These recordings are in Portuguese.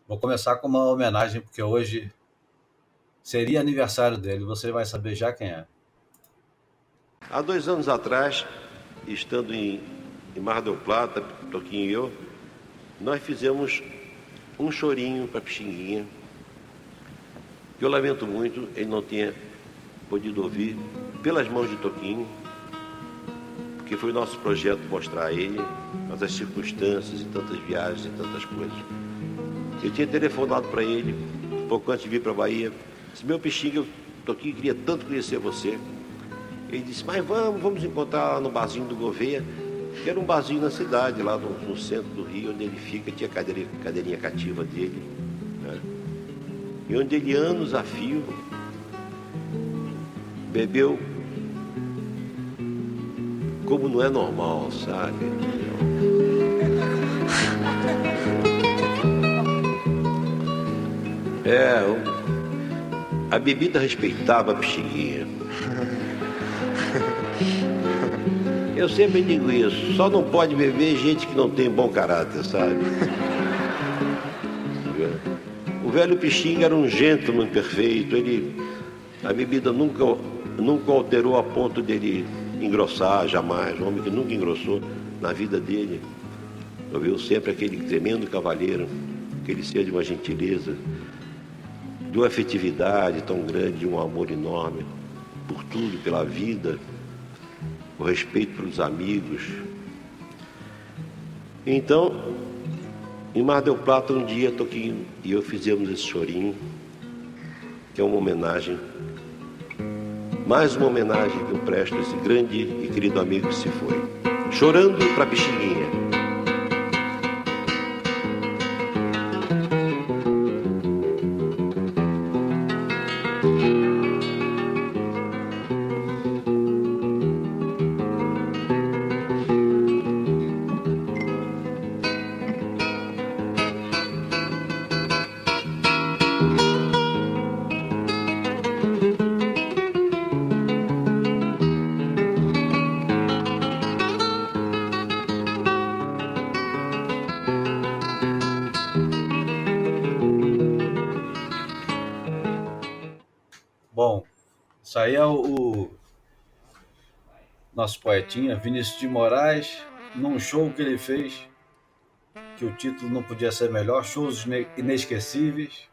Vou começar com uma homenagem, porque hoje seria aniversário dele. Você vai saber já quem é. Há 2 anos atrás, estando em Mar del Plata, Toquinho e eu, nós fizemos um chorinho para Pixinguinha, que eu lamento muito, ele não tinha podido ouvir, pelas mãos de Toquinho, porque foi o nosso projeto mostrar a ele, mas as circunstâncias e tantas viagens e tantas coisas. Eu tinha telefonado para ele, pouco antes de vir para a Bahia, disse: meu Pixinga, Toquinho queria tanto conhecer você. Ele disse: mas vamos encontrar lá no barzinho do Gouveia, que era um barzinho na cidade, lá no centro do Rio, onde ele fica, tinha cadeirinha cativa dele, né? E onde ele, anos a fio, bebeu como não é normal, sabe? A bebida respeitava a Pixinguinha. Eu sempre digo isso, só não pode beber gente que não tem bom caráter, sabe? O velho Pixinga era um gentleman perfeito, a bebida nunca alterou a ponto dele engrossar, jamais, um homem que nunca engrossou na vida dele. Ouviu sempre aquele tremendo cavalheiro, aquele ser de uma gentileza, de uma afetividade tão grande, de um amor enorme por tudo, pela vida, o respeito pelos amigos. Então, em Mar del Plata, um dia, Toquinho e eu fizemos esse chorinho, que é uma homenagem, mais uma homenagem que eu presto a esse grande e querido amigo que se foi. Chorando para Pixinguinha. Bom, isso aí é o nosso poetinha, Vinícius de Moraes, num show que ele fez, que o título não podia ser melhor, Shows Inesquecíveis,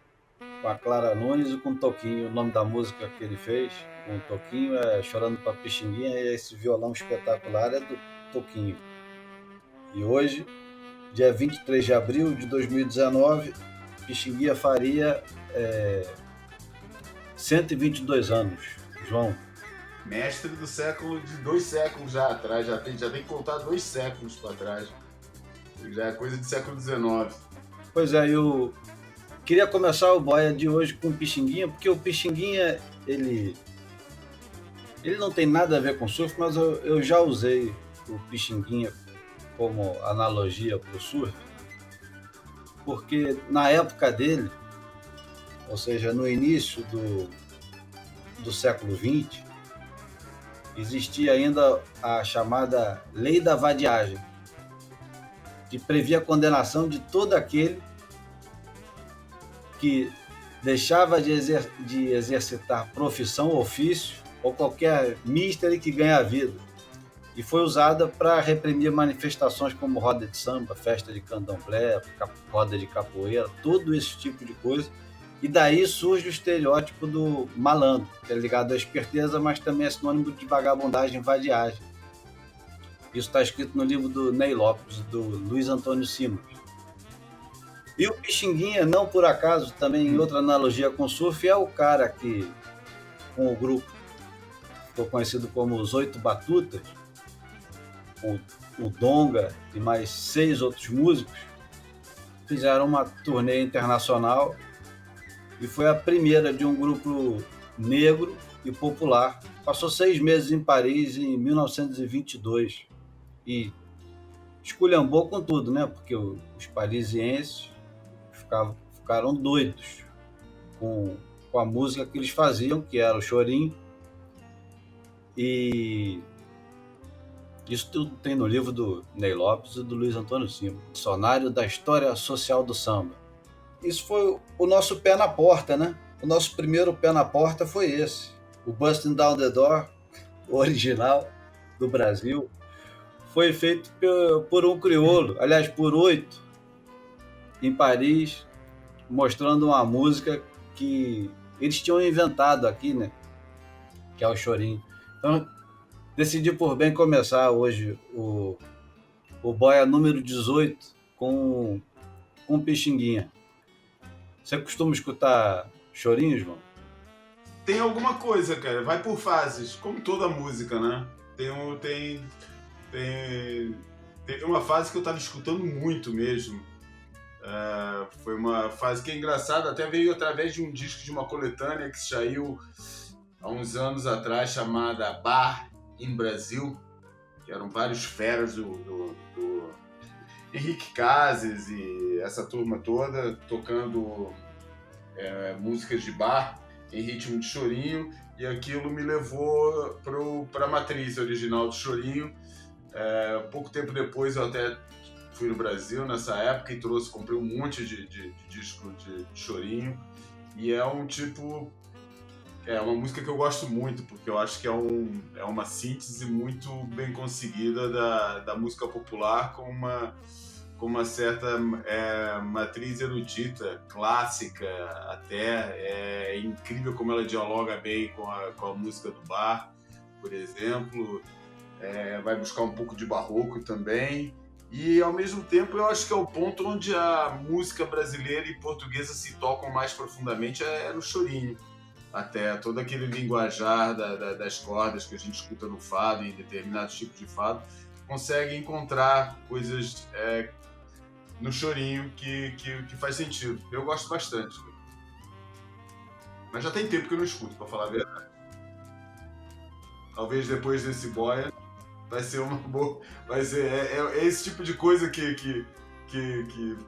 com a Clara Nunes e com o Toquinho. O nome da música que ele fez com o Toquinho é Chorando para Pixinguinha, e esse violão espetacular é do Toquinho. E hoje, dia 23 de abril de 2019, Pixinguinha faria 122 anos. João. Mestre do século, de 2 séculos já atrás, já tem que contar 2 séculos para trás. Já é coisa do século XIX. Pois é, eu queria começar o boia de hoje com o Pixinguinha, porque o Pixinguinha, ele não tem nada a ver com surf, mas eu já usei o Pixinguinha como analogia para o surf, porque na época dele, ou seja, no início do século XX, existia ainda a chamada Lei da Vadiagem, que previa a condenação de todo aquele que deixava de exercitar profissão, ofício ou qualquer míster que ganha a vida. E foi usada para reprimir manifestações como roda de samba, festa de candomblé, roda de capoeira, todo esse tipo de coisa. E daí surge o estereótipo do malandro, que é ligado à esperteza, mas também é sinônimo de vagabundagem e vadiagem. Isso está escrito no livro do Ney Lopes, do Luiz Antônio Simas. E o Pixinguinha, não por acaso, também em outra analogia com o surf, é o cara que, com o grupo, ficou conhecido como os 8 Batutas, o Donga e mais 6 outros músicos, fizeram uma turnê internacional e foi a primeira de um grupo negro e popular. Passou 6 meses em Paris em 1922 e esculhambou com tudo, né? Porque os parisienses ficaram doidos com a música que eles faziam, que era o chorinho. E isso tudo tem no livro do Ney Lopes e do Luiz Antônio Simas, Dicionário da História Social do Samba. isso foi o nosso pé na porta, né? O nosso primeiro pé na porta foi esse. O Busting Down the Door, o original do Brasil, foi feito por um crioulo, aliás, por 8, em Paris, mostrando uma música que eles tinham inventado aqui, né? Que é o chorinho. Então, decidi por bem começar hoje o Boia número 18 com Pixinguinha. Você costuma escutar chorinho, João? Tem alguma coisa, cara. Vai por fases, como toda música, né? Teve uma fase que eu tava escutando muito mesmo. Foi uma fase que é engraçada, até veio através de um disco de uma coletânea que saiu há uns anos atrás, chamada Bar em Brasil, que eram vários feras do Henrique Cases e essa turma toda tocando músicas de bar em ritmo de chorinho, e aquilo me levou para a matriz original do chorinho. Pouco tempo depois eu até fui no Brasil nessa época e comprei um monte de disco de chorinho, e é uma música que eu gosto muito, porque eu acho que é uma síntese muito bem conseguida da música popular com uma certa matriz erudita, clássica até. É incrível como ela dialoga bem com a música do bar, por exemplo. Vai buscar um pouco de barroco também. E, ao mesmo tempo, eu acho que é o ponto onde a música brasileira e portuguesa se tocam mais profundamente, é no chorinho. Até todo aquele linguajar das cordas que a gente escuta no fado e em determinados tipos de fado, consegue encontrar coisas no chorinho que faz sentido. Eu gosto bastante. Mas já tem tempo que eu não escuto, pra falar a verdade. Talvez depois desse boia vai ser uma boa. É esse tipo de coisa que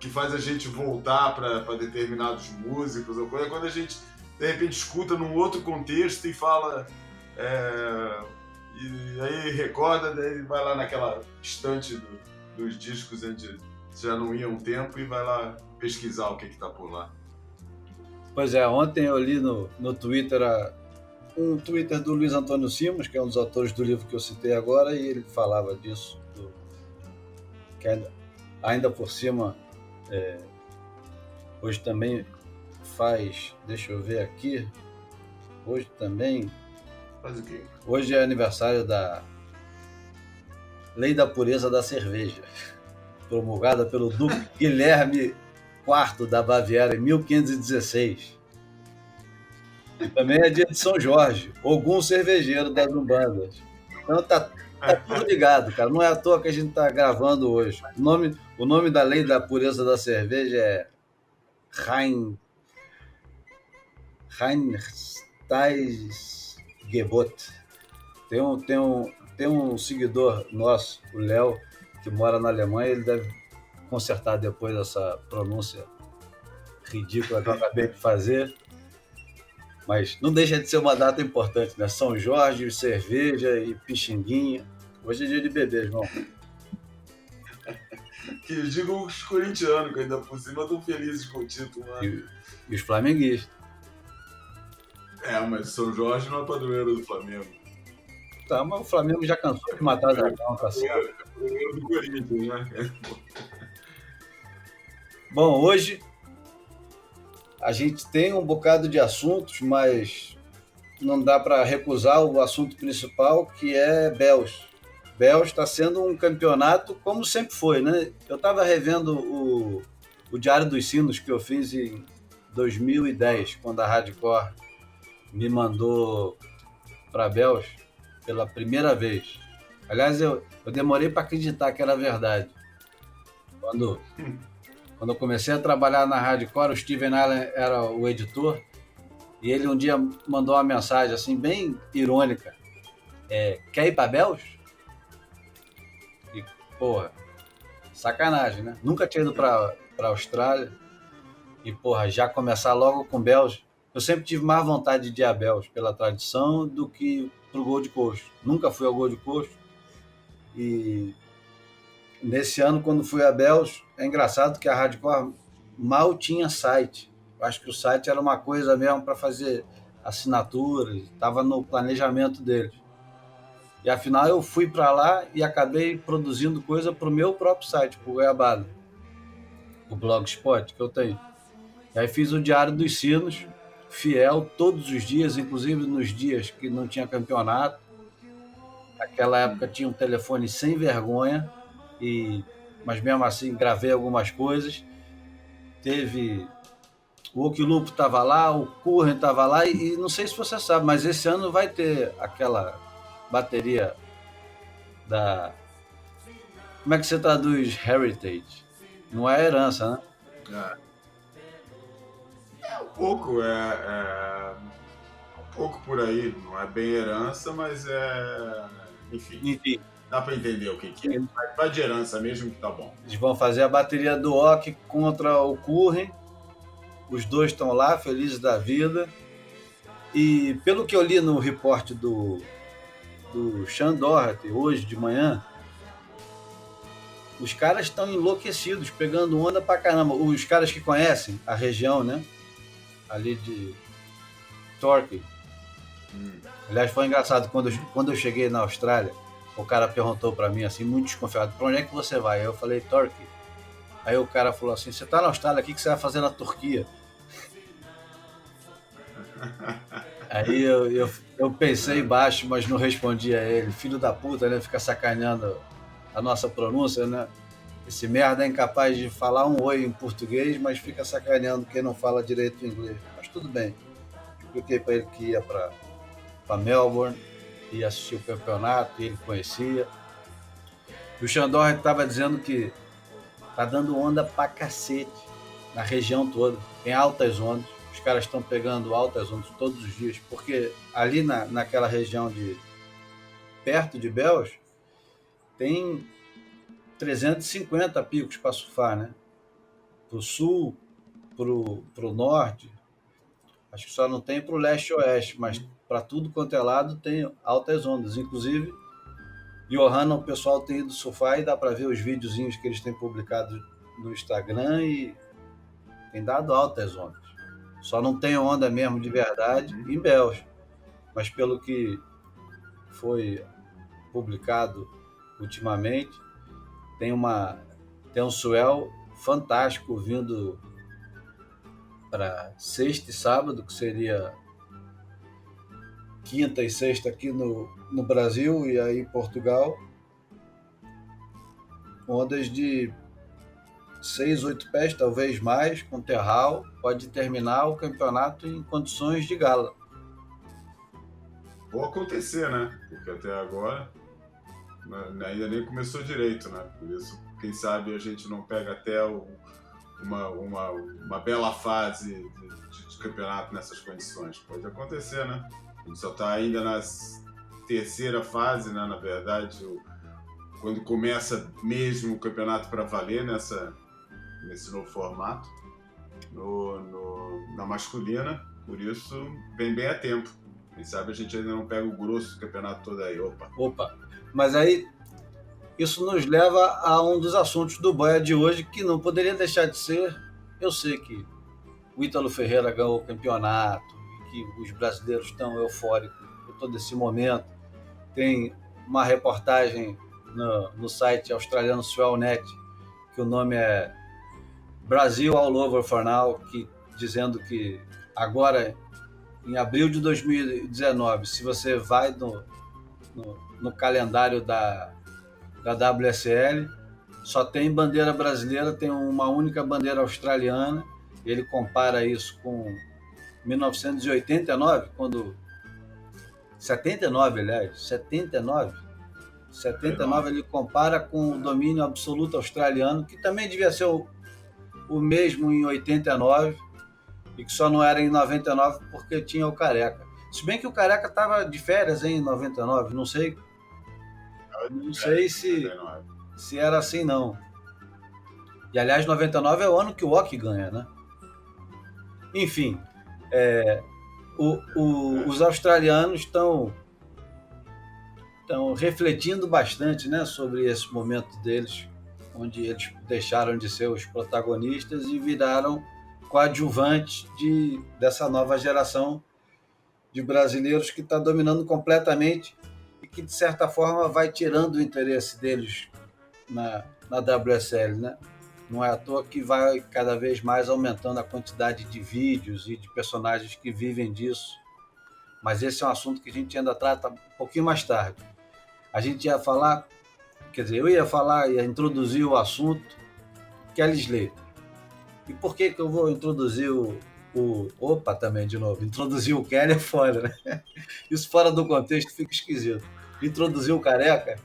faz a gente voltar para determinados músicos, ou quando a gente de repente escuta num outro contexto e fala, e aí recorda, daí vai lá naquela estante dos discos onde já não ia um tempo e vai lá pesquisar o que está por lá. Pois é, ontem eu li no Twitter um Twitter do Luiz Antônio Simões, que é um dos autores do livro que eu citei agora, e ele falava disso, que ainda por cima, hoje também faz, deixa eu ver aqui, hoje também... Faz o quê? Hoje é aniversário da Lei da Pureza da Cerveja, promulgada pelo Duque Guilherme IV da Baviera em 1516. E também é dia de São Jorge, Ogum cervejeiro das Umbandas. Então tá tudo ligado, cara. Não é à toa que a gente tá gravando hoje. O nome da Lei da Pureza da Cerveja é Reinheitsgebot. Tem um seguidor nosso, o Léo, que mora na Alemanha, ele deve consertar depois essa pronúncia ridícula que eu acabei de fazer. Mas não deixa de ser uma data importante, né? São Jorge, cerveja e pixinguinha. Hoje é dia de beber, João. Que eu digo os corintianos, que ainda por cima estão felizes com o título. Né? E os flamenguistas. Mas São Jorge não é padroeiro do Flamengo. Tá, mas o Flamengo já cansou de matar dragão, tá certo. É padroeiro do Corinthians, né? Bom, hoje a gente tem um bocado de assuntos, mas não dá para recusar o assunto principal, que é Bells. Bells está sendo um campeonato como sempre foi, né? Eu estava revendo o Diário dos Sinos que eu fiz em 2010, quando a Hardcore me mandou para Bells pela primeira vez. Aliás, eu demorei para acreditar que era verdade. Quando eu comecei a trabalhar na Hardcore, o Steven Allen era o editor, e ele um dia mandou uma mensagem assim, bem irônica. Quer ir para Bells? E, porra, sacanagem, né? Nunca tinha ido para Austrália, e, porra, já começar logo com Bells. Eu sempre tive mais vontade de ir a Bells pela tradição do que pro Gold Coast. Nunca fui ao Gold Coast, e nesse ano, quando fui a Bells, é engraçado que a Hardcore mal tinha site. Eu acho que o site era uma coisa mesmo para fazer assinaturas, estava no planejamento deles. E afinal eu fui para lá e acabei produzindo coisa para o meu próprio site, para o Goiabada, o Blogspot que eu tenho. E aí fiz o Diário dos Sinos, fiel, todos os dias, inclusive nos dias que não tinha campeonato. Naquela época tinha um telefone sem vergonha, mas mesmo assim gravei algumas coisas. Teve... O Okilupo estava lá, o Curren estava lá, e não sei se você sabe, mas esse ano vai ter aquela bateria da... Como é que você traduz heritage? Não é herança, né? É um pouco, um pouco por aí. Não é bem herança, mas enfim. Dá para entender o que é. Vai de herança mesmo que tá bom. Eles vão fazer a bateria do Ok contra o Curren. Os dois estão lá, felizes da vida. E pelo que eu li no repórter do Sean Doherty hoje de manhã, os caras estão enlouquecidos, pegando onda pra caramba. Os caras que conhecem a região, né? Ali de Torquay. Aliás, foi engraçado, quando eu cheguei na Austrália, o cara perguntou pra mim, assim, muito desconfiado, pra onde é que você vai? Aí eu falei, Torquay. Aí o cara falou assim, você tá na Austrália, o que você vai fazer na Turquia? Aí eu pensei baixo, mas não respondi a ele. Filho da puta, né? Fica sacaneando a nossa pronúncia, né? Esse merda é incapaz de falar um oi em português, mas fica sacaneando quem não fala direito inglês. Mas tudo bem. Expliquei para ele que ia para Melbourne, ia assistir o campeonato, e ele conhecia. E o Xandor estava dizendo que tá dando onda pra cacete na região toda. Tem altas ondas. Os caras estão pegando altas ondas todos os dias, porque ali naquela região perto de Bells, tem 350 picos para surfar, né? Pro sul, pro norte, acho que só não tem pro leste e oeste, mas para tudo quanto é lado tem altas ondas. Inclusive, Johanna, o pessoal tem ido surfar e dá para ver os videozinhos que eles têm publicado no Instagram e tem dado altas ondas. Só não tem onda mesmo de verdade em Bells, mas pelo que foi publicado ultimamente, tem um swell fantástico vindo para sexta e sábado, que seria quinta e sexta aqui no Brasil e aí em Portugal. Ondas de 6, 8 pés, talvez mais, com terral, pode terminar o campeonato em condições de gala. Pode acontecer, né? Porque até agora ainda nem começou direito, né? Por isso, quem sabe a gente não pega até uma bela fase de campeonato nessas condições. Pode acontecer, né? A gente só está ainda na terceira fase, né? Na verdade, quando começa mesmo o campeonato para valer nesse novo formato, na masculina, por isso vem bem a tempo. Quem sabe a gente ainda não pega o grosso do campeonato todo aí. Opa! Mas aí, isso nos leva a um dos assuntos do Boia de hoje, que não poderia deixar de ser. Eu sei que o Ítalo Ferreira ganhou o campeonato, que os brasileiros estão eufóricos por todo esse momento. Tem uma reportagem no site australiano Swellnet, que o nome é Brasil All Over for Now, dizendo que agora, em abril de 2019, se você vai no calendário da WSL, só tem bandeira brasileira, tem uma única bandeira australiana. Ele compara isso com 1989, quando 79, aliás, 79 ele compara com o domínio absoluto australiano, que também devia ser o mesmo em 89 e que só não era em 99 porque tinha o Careca. Se bem que o Careca estava de férias em 99, não sei se era assim não. E aliás, 99 é o ano que o Ok ganha, né? Enfim, os australianos estão refletindo bastante, né, sobre esse momento deles onde eles deixaram de ser os protagonistas e viraram coadjuvantes dessa nova geração de brasileiros que está dominando completamente e que, de certa forma, vai tirando o interesse deles na WSL, né? Não é à toa que vai cada vez mais aumentando a quantidade de vídeos e de personagens que vivem disso. Mas esse é um assunto que a gente ainda trata um pouquinho mais tarde. A gente ia falar, quer dizer, eu ia introduzir o assunto Kelly Slater. E por que eu vou introduzir introduzir o Kelly é fora, né? Isso fora do contexto fica esquisito. Introduzir o Careca.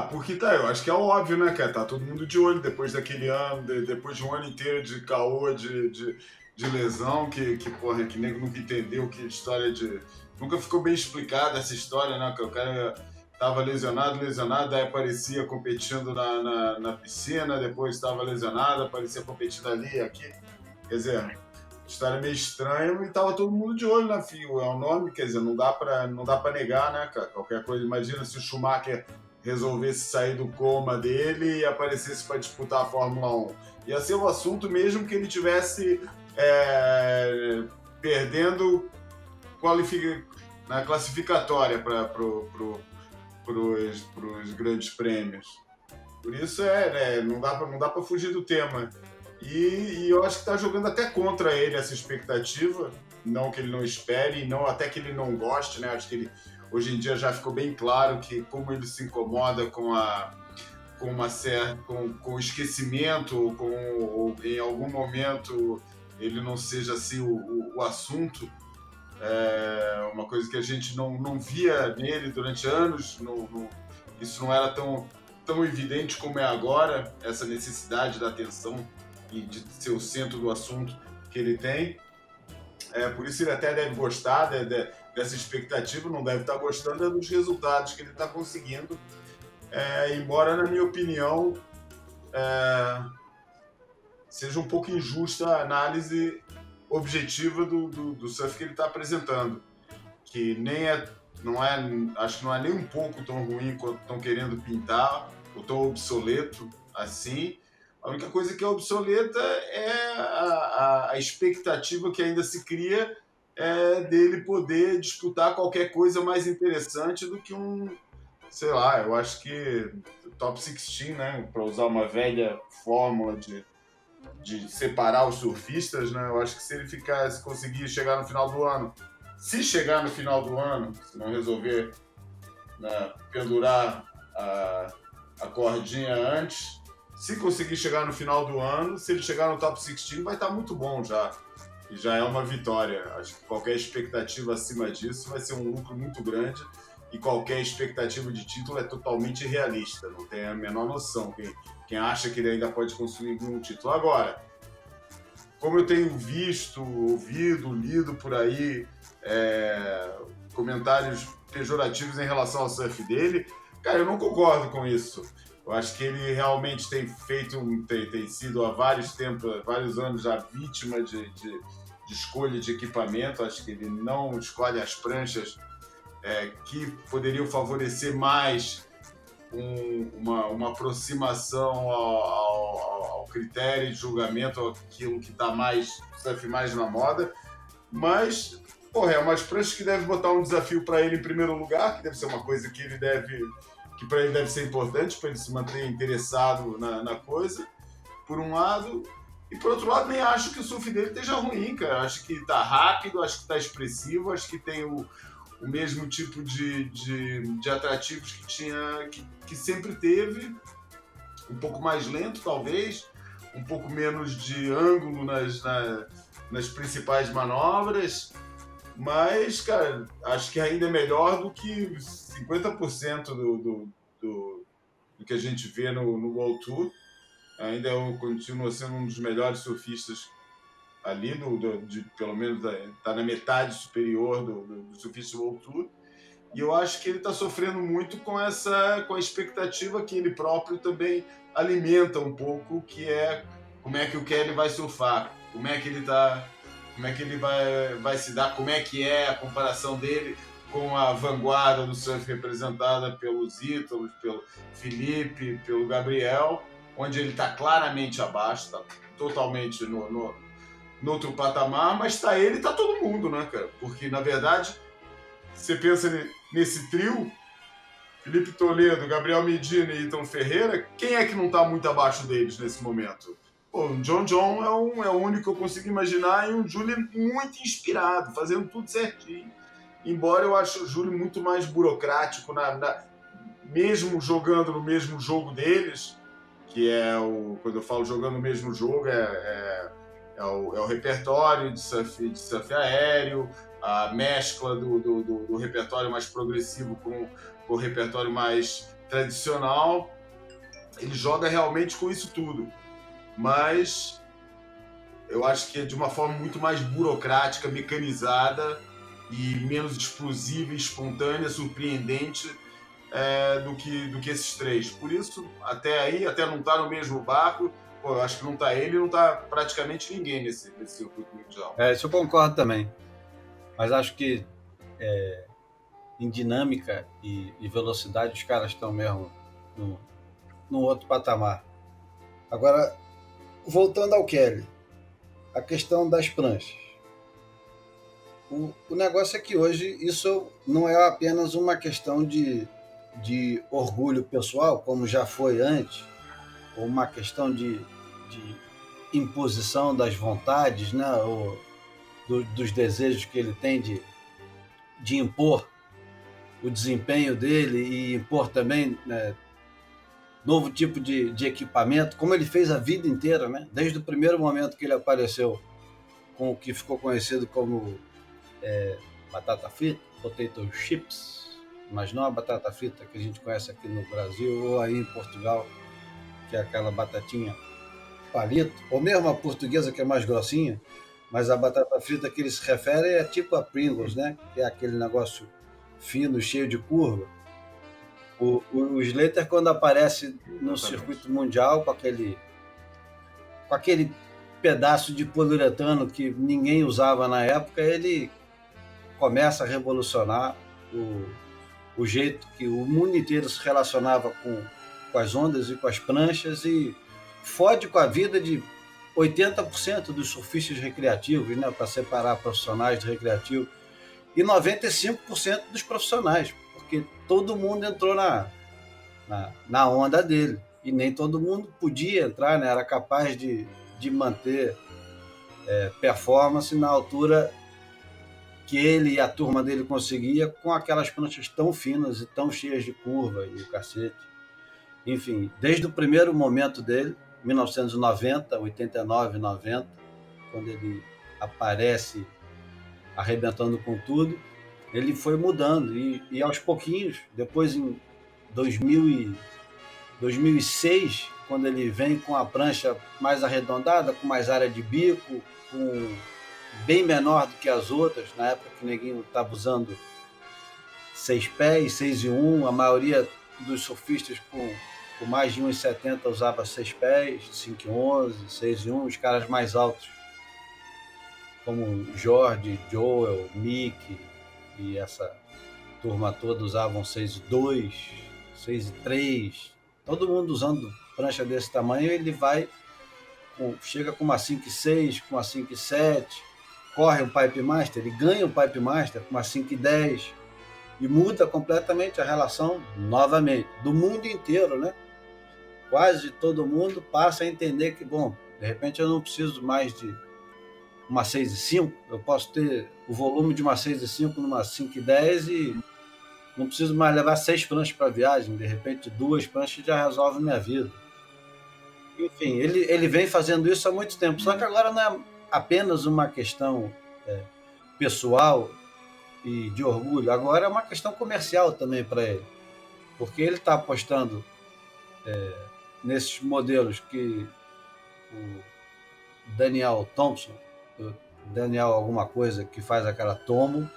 Porque eu acho que é óbvio, né, cara? Tá todo mundo de olho depois daquele ano, depois de um ano inteiro de caô, de lesão, que nego nunca entendeu que história de... Nunca ficou bem explicada essa história, né? Que o cara tava lesionado, aí aparecia competindo na piscina, depois estava lesionado, aparecia competindo ali e aqui. Quer dizer, história meio estranha e tava todo mundo de olho, né, filho? É um nome, quer dizer, não dá pra negar, né, cara? Qualquer coisa, imagina se o Schumacher resolvesse sair do coma dele e aparecesse para disputar a Fórmula 1. Ia ser um assunto mesmo que ele tivesse perdendo na classificatória para os grandes prêmios. Por isso não dá para fugir do tema. E eu acho que está jogando até contra ele essa expectativa, não que ele não espere, não até que ele não goste, né? Acho que ele hoje em dia já ficou bem claro que como ele se incomoda com o esquecimento, ou em algum momento ele não seja assim o assunto, uma coisa que a gente não via nele durante anos, isso não era tão evidente como é agora, essa necessidade da atenção e de ser o centro do assunto que ele tem. Por isso ele até deve gostar dessa expectativa, não deve estar gostando dos resultados que ele está conseguindo, embora, na minha opinião, seja um pouco injusta a análise objetiva do surf que ele está apresentando, que acho que não é nem um pouco tão ruim quanto estão querendo pintar, ou tão obsoleto assim. A única coisa que é obsoleta é a expectativa que ainda se cria dele poder disputar qualquer coisa mais interessante do que sei lá, eu acho que top 16, né, para usar uma velha fórmula de separar os surfistas, né, eu acho que se conseguir chegar no final do ano, se não resolver, né, pendurar a cordinha antes, se conseguir chegar no final do ano, se ele chegar no top 16, vai estar muito bom já. E já é uma vitória. Acho que qualquer expectativa acima disso vai ser um lucro muito grande e qualquer expectativa de título é totalmente irrealista. Não tem a menor noção quem acha que ele ainda pode conseguir um título. Agora, como eu tenho visto, ouvido, lido por aí comentários pejorativos em relação ao surf dele, cara, eu não concordo com isso. Eu acho que ele realmente tem sido há vários anos já vítima de escolha de equipamento. Acho que ele não escolhe as pranchas que poderiam favorecer mais uma aproximação ao critério de julgamento, aquilo que está mais na moda. Mas, é umas pranchas que deve botar um desafio para ele em primeiro lugar, que deve ser uma coisa que para ele deve ser importante, para ele se manter interessado na coisa, por um lado. E por outro lado, nem acho que o surf dele esteja ruim, cara. Acho que tá rápido, acho que tá expressivo, acho que tem o mesmo tipo de atrativos que sempre teve. Um pouco mais lento, talvez. Um pouco menos de ângulo nas principais manobras. Mas, cara, acho que ainda é melhor do que 50% do que a gente vê no World Tour. Ainda continua sendo um dos melhores surfistas ali, pelo menos está na metade superior do surfista do World Tour. E eu acho que ele está sofrendo muito com a expectativa que ele próprio também alimenta um pouco, que é como é que o Kelly vai surfar, como é que ele vai se dar, como é que é a comparação dele com a vanguarda do surf representada pelos Ítalos, pelo Felipe, pelo Gabriel, onde ele está claramente abaixo, está totalmente no outro patamar, mas está ele e está todo mundo, né, cara? Porque, na verdade, você pensa nesse trio, Felipe Toledo, Gabriel Medina e Ítalo Ferreira, quem é que não está muito abaixo deles nesse momento? Pô, o John é o único que eu consigo imaginar, e um Júlio muito inspirado, fazendo tudo certinho. Embora eu ache o Júlio muito mais burocrático, mesmo jogando no mesmo jogo deles, que quando eu falo jogando no mesmo jogo, é o repertório de surf aéreo, a mescla do repertório mais progressivo com o repertório mais tradicional. Ele joga realmente com isso tudo, mas eu acho que é de uma forma muito mais burocrática, mecanizada e menos explosiva, espontânea, surpreendente do que esses três. Por isso, até não estar no mesmo barco, eu acho que não está ele e não está praticamente ninguém nesse circuito mundial. Isso eu concordo também. Mas acho que em dinâmica e velocidade os caras estão mesmo num outro patamar. Agora, voltando ao Kelly, a questão das pranchas. O negócio é que hoje isso não é apenas uma questão de orgulho pessoal, como já foi antes, ou uma questão de imposição das vontades, né, ou dos desejos que ele tem de impor o desempenho dele e impor também, né, novo tipo de equipamento, como ele fez a vida inteira, né? Desde o primeiro momento que ele apareceu com o que ficou conhecido como batata frita, potato chips, mas não a batata frita que a gente conhece aqui no Brasil ou aí em Portugal, que é aquela batatinha palito, ou mesmo a portuguesa que é mais grossinha, mas a batata frita que eles se referem é tipo a Pringles, né? Que é aquele negócio fino, cheio de curva. O Slater, quando aparece no circuito mundial com aquele pedaço de poliuretano que ninguém usava na época, ele começa a revolucionar o jeito que o mundo inteiro se relacionava com as ondas e com as pranchas, e fode com a vida de 80% dos surfistas recreativos, né, para separar profissionais de recreativo, e 95% dos profissionais, porque todo mundo entrou na onda dele, e nem todo mundo podia entrar, né, era capaz de manter performance na altura que ele e a turma dele conseguia com aquelas pranchas tão finas e tão cheias de curva e o cacete. Enfim, desde o primeiro momento dele, 1990, 89, 90, quando ele aparece arrebentando com tudo, ele foi mudando e aos pouquinhos, depois em 2006, quando ele vem com a prancha mais arredondada, com mais área de bico, com bem menor do que as outras, na época que o neguinho estava usando 6 pés, 6 e 1, a maioria dos surfistas com mais de 1,70 usava 6 pés, 5 e 11, 6 e 1, os caras mais altos, como Jorge, Joel, Mick e essa turma toda usavam 6 e 2, 6 e 3, todo mundo usando prancha desse tamanho. Ele chega com uma 5 e 6, com uma 5 e 7, corre o Pipe Master, ele ganha o Pipe Master com uma 5 e 10 e muda completamente a relação, novamente, do mundo inteiro, né? Quase todo mundo passa a entender que, bom, de repente eu não preciso mais de uma 6 e 5, eu posso ter o volume de uma 6 e 5 numa 5 e 10 e não preciso mais levar 6 pranchas para viagem, de repente 2 pranchas já resolvem minha vida. Enfim, ele vem fazendo isso há muito tempo, só que agora não é apenas uma questão pessoal e de orgulho, agora é uma questão comercial também para ele, porque ele está apostando nesses modelos que o Daniel Thompson, Daniel alguma coisa, que faz aquela Tomo,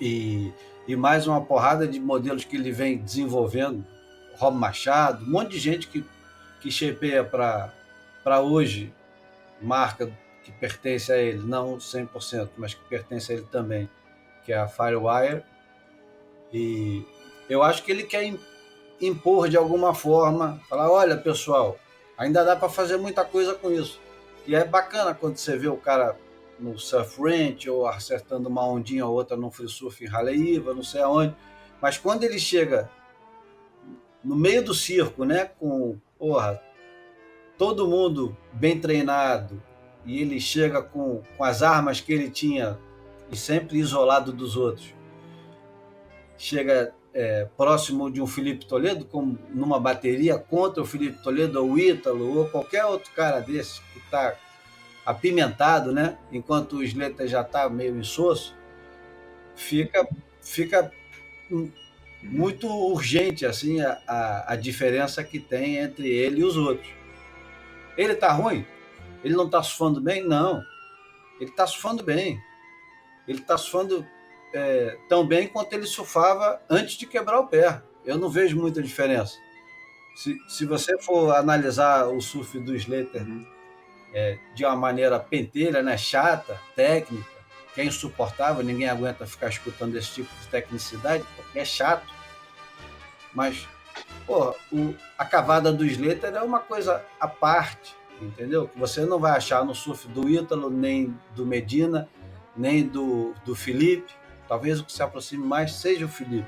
e mais uma porrada de modelos que ele vem desenvolvendo, Rob Machado, um monte de gente que shapeia para hoje, marca que pertence a ele, não 100%, mas que pertence a ele também, que é a Firewire, e eu acho que ele quer impor de alguma forma, falar, olha, pessoal, ainda dá para fazer muita coisa com isso. E é bacana quando você vê o cara no surf ranch, ou acertando uma ondinha ou outra no free surf em Haleiwa, não sei aonde, mas quando ele chega no meio do circo, né, com, todo mundo bem treinado, e ele chega com as armas que ele tinha, e sempre isolado dos outros, chega próximo de um Felipe Toledo, como numa bateria contra o Felipe Toledo, ou o Ítalo, ou qualquer outro cara desse, que está apimentado, né? Enquanto o Slater já está meio insosso, fica muito urgente assim a diferença que tem entre ele e os outros. Ele está ruim? Ele não está surfando bem? Não. Ele está surfando bem. Ele está surfando tão bem quanto ele surfava antes de quebrar o pé. Eu não vejo muita diferença. Se você for analisar o surf do Slater de uma maneira pentelha, né, chata, técnica, que é insuportável, ninguém aguenta ficar escutando esse tipo de tecnicidade, porque é chato. Mas, a cavada do Slater é uma coisa à parte, entendeu? Que você não vai achar no surf do Ítalo, nem do Medina, nem do Felipe. Talvez o que se aproxime mais seja o Felipe.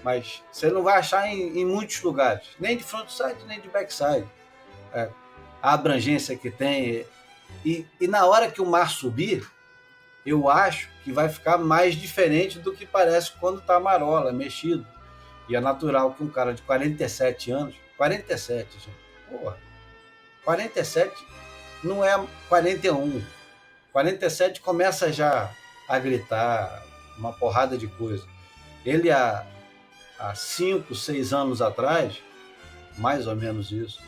Mas você não vai achar em muitos lugares, nem de frontside, nem de backside. A abrangência que tem. E na hora que o mar subir, eu acho que vai ficar mais diferente do que parece quando está marola, mexido. E é natural que um cara de 47 anos... 47, gente. 47 não é 41. 47 começa já a gritar uma porrada de coisa. Ele, há 5, 6 anos atrás, mais ou menos isso,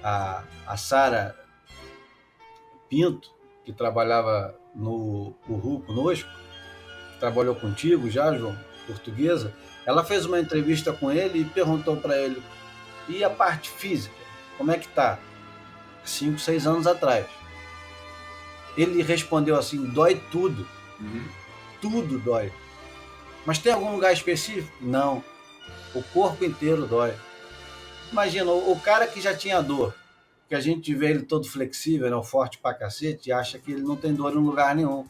a Sara Pinto, que trabalhava no Uhu conosco, que trabalhou contigo já, João, portuguesa, ela fez uma entrevista com ele e perguntou para ele, e a parte física, como é que tá? 5, 6 anos atrás. Ele respondeu assim, dói tudo. Tudo dói. Mas tem algum lugar específico? Não. O corpo inteiro dói. Imagina, o cara que já tinha dor, que a gente vê ele todo flexível, né, forte pra cacete, e acha que ele não tem dor em lugar nenhum.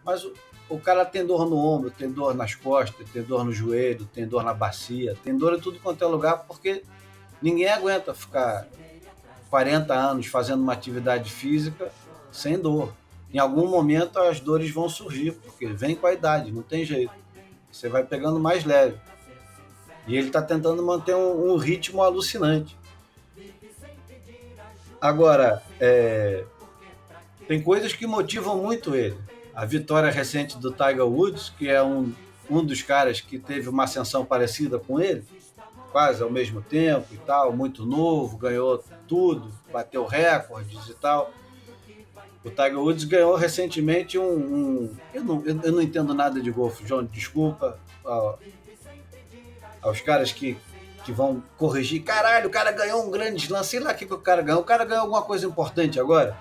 Mas o cara tem dor no ombro, tem dor nas costas, tem dor no joelho, tem dor na bacia, tem dor em tudo quanto é lugar, porque ninguém aguenta ficar 40 anos fazendo uma atividade física sem dor. Em algum momento as dores vão surgir, porque vem com a idade, não tem jeito. Você vai pegando mais leve. E ele está tentando manter um ritmo alucinante. Agora, tem coisas que motivam muito ele. A vitória recente do Tiger Woods, que é um dos caras que teve uma ascensão parecida com ele, quase ao mesmo tempo e tal, muito novo, ganhou tudo, bateu recordes e tal. O Tiger Woods ganhou recentemente eu não entendo nada de golfe, João, desculpa aos caras que vão corrigir. Caralho, o cara ganhou um grande slam, sei lá o que o cara ganhou. O cara ganhou alguma coisa importante agora?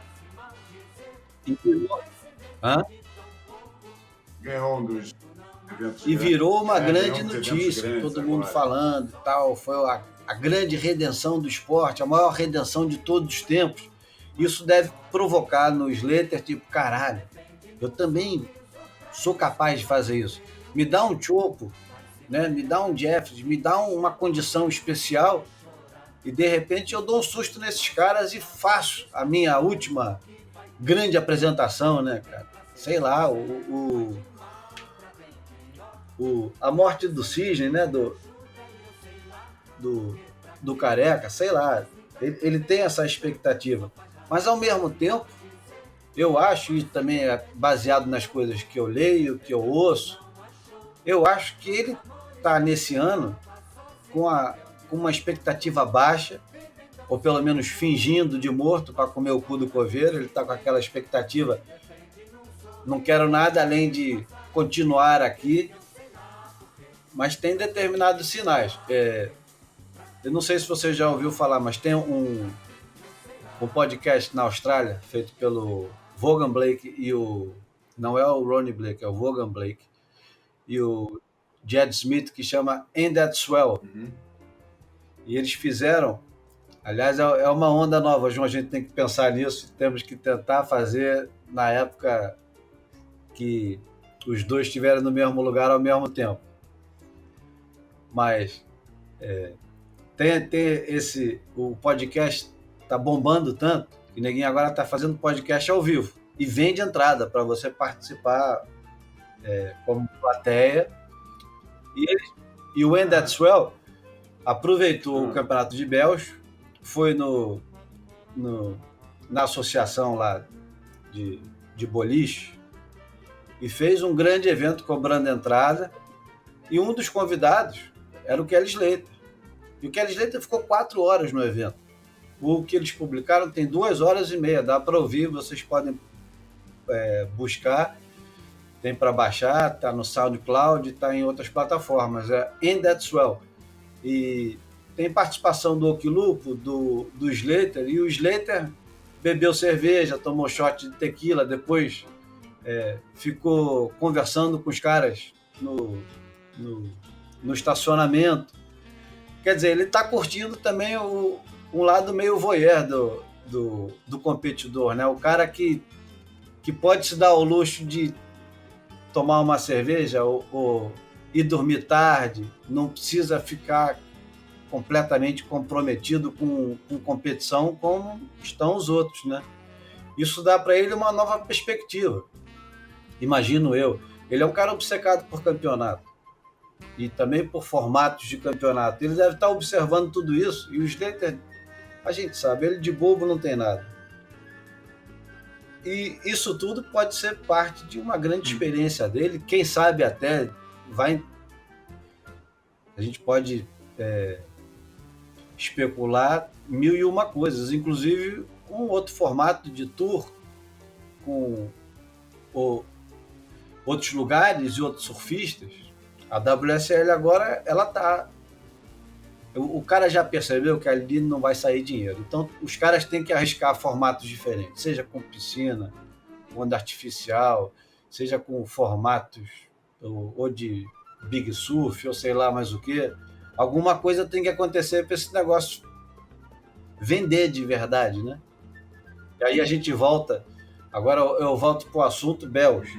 Ganhou um dos eventos. E virou uma grande notícia, todo mundo agora falando e tal. Foi a grande redenção do esporte, a maior redenção de todos os tempos. Isso deve provocar no Slater, tipo, caralho, eu também sou capaz de fazer isso. Me dá um chopo, né? Me dá um Jeffries, me dá uma condição especial e, de repente, eu dou um susto nesses caras e faço a minha última grande apresentação, né, cara? Sei lá, a morte do Cisne, né, do Careca, sei lá, ele tem essa expectativa. Mas, ao mesmo tempo, eu acho, e também é baseado nas coisas que eu leio, que eu ouço, eu acho que ele está nesse ano com uma expectativa baixa, ou pelo menos fingindo de morto para comer o cu do coveiro. Ele está com aquela expectativa, não quero nada além de continuar aqui, mas tem determinados sinais. Eu não sei se você já ouviu falar, mas tem um podcast na Austrália, feito pelo Vaughan Blake não é o Ronnie Blake, é o Vaughan Blake. e o Jed Smith, que chama Ain't That Swell. Uhum. E eles fizeram, aliás, é uma onda nova, João, a gente tem que pensar nisso, temos que tentar fazer na época que os dois estiveram no mesmo lugar ao mesmo tempo. Mas tem o podcast está bombando tanto que ninguém agora está fazendo podcast ao vivo e vende entrada para você participar como plateia. E o Ain't That Swell aproveitou o campeonato de Bells, foi na associação lá de boliche e fez um grande evento cobrando entrada, e um dos convidados era o Kelly Slater. E o Kelly Slater ficou 4 horas no evento. O que eles publicaram tem 2 horas e meia, dá para ouvir, vocês podem buscar, tem para baixar, está no SoundCloud, está em outras plataformas, Ain't That Swell. E tem participação do Okilupo, do Slater, e o Slater bebeu cerveja, tomou shot de tequila, depois ficou conversando com os caras no estacionamento. Quer dizer, ele está curtindo também um lado meio voyeur do competidor, né? O cara que pode se dar ao luxo de tomar uma cerveja ou ir dormir tarde, não precisa ficar completamente comprometido com competição como estão os outros, né? Isso dá para ele uma nova perspectiva. Imagino eu. Ele é um cara obcecado por campeonato e também por formatos de campeonato. Ele deve estar observando tudo isso, e o Slater, a gente sabe, ele de bobo não tem nada. E isso tudo pode ser parte de uma grande experiência dele. Quem sabe até a gente pode especular 1001 coisas, inclusive um outro formato de tour com outros lugares e outros surfistas. A WSL agora, ela tá... O cara já percebeu que ali não vai sair dinheiro. Então, os caras têm que arriscar formatos diferentes, seja com piscina, onda artificial, seja com formatos ou de big surf, ou sei lá mais o quê. Alguma coisa tem que acontecer para esse negócio vender de verdade, né? E aí a gente volta... Agora eu volto para o assunto Bells.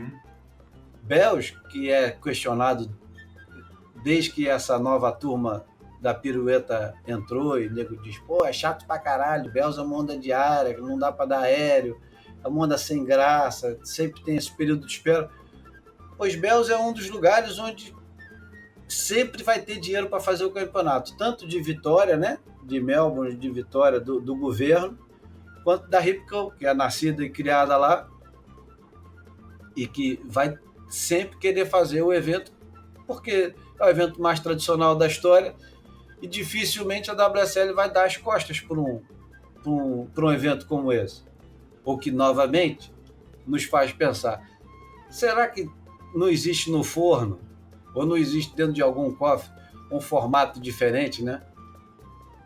Bells, que é questionado desde que essa nova turma da pirueta entrou, e o nego diz, pô, é chato pra caralho, Bells é uma onda diária, não dá pra dar aéreo, é uma onda sem graça, sempre tem esse período de espera. Pois Bells é um dos lugares onde sempre vai ter dinheiro para fazer o campeonato, tanto de Vitória, né, de Melbourne, de Vitória, do governo, quanto da Ripco, que é nascida e criada lá, e que vai sempre querer fazer o evento, porque é o evento mais tradicional da história, e dificilmente a WSL vai dar as costas para um evento como esse. O que, novamente, nos faz pensar, será que não existe no forno, ou não existe dentro de algum cofre, um formato diferente, né?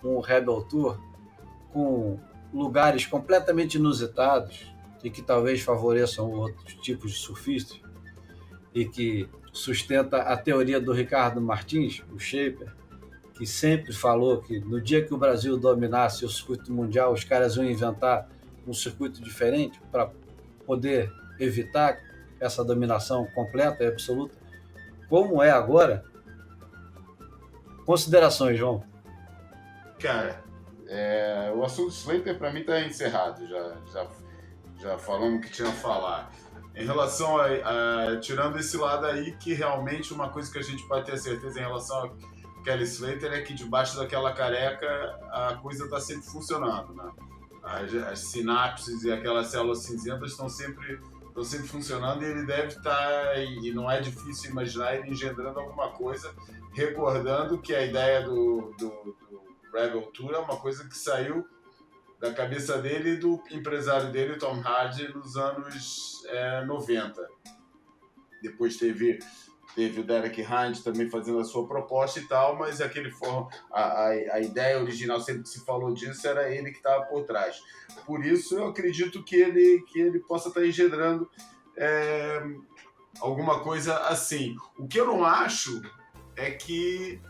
Um Rebel Tour, com lugares completamente inusitados e que talvez favoreçam outros tipos de surfistas, e que sustenta a teoria do Ricardo Martins, o shaper, que sempre falou que no dia que o Brasil dominasse o circuito mundial, os caras iam inventar um circuito diferente para poder evitar essa dominação completa e absoluta, como é agora. Considerações, João? Cara, o assunto Slater para mim está encerrado, já falamos o que tinha a falar. Em relação tirando esse lado aí, que realmente uma coisa que a gente pode ter certeza em relação a Kelly Slater é que debaixo daquela careca a coisa está sempre funcionando, né? As sinapses e aquelas células cinzentas estão sempre funcionando, e ele deve estar, e não é difícil imaginar ele engendrando alguma coisa, recordando que a ideia do Rebel Tour é uma coisa que saiu da cabeça dele e do empresário dele, Tom Hardy, nos anos 90. Depois teve o Derek Hind também fazendo a sua proposta e tal, mas a ideia original, sempre que se falou disso, era ele que estava por trás. Por isso, eu acredito que ele possa estar engendrando alguma coisa assim. O que eu não acho é que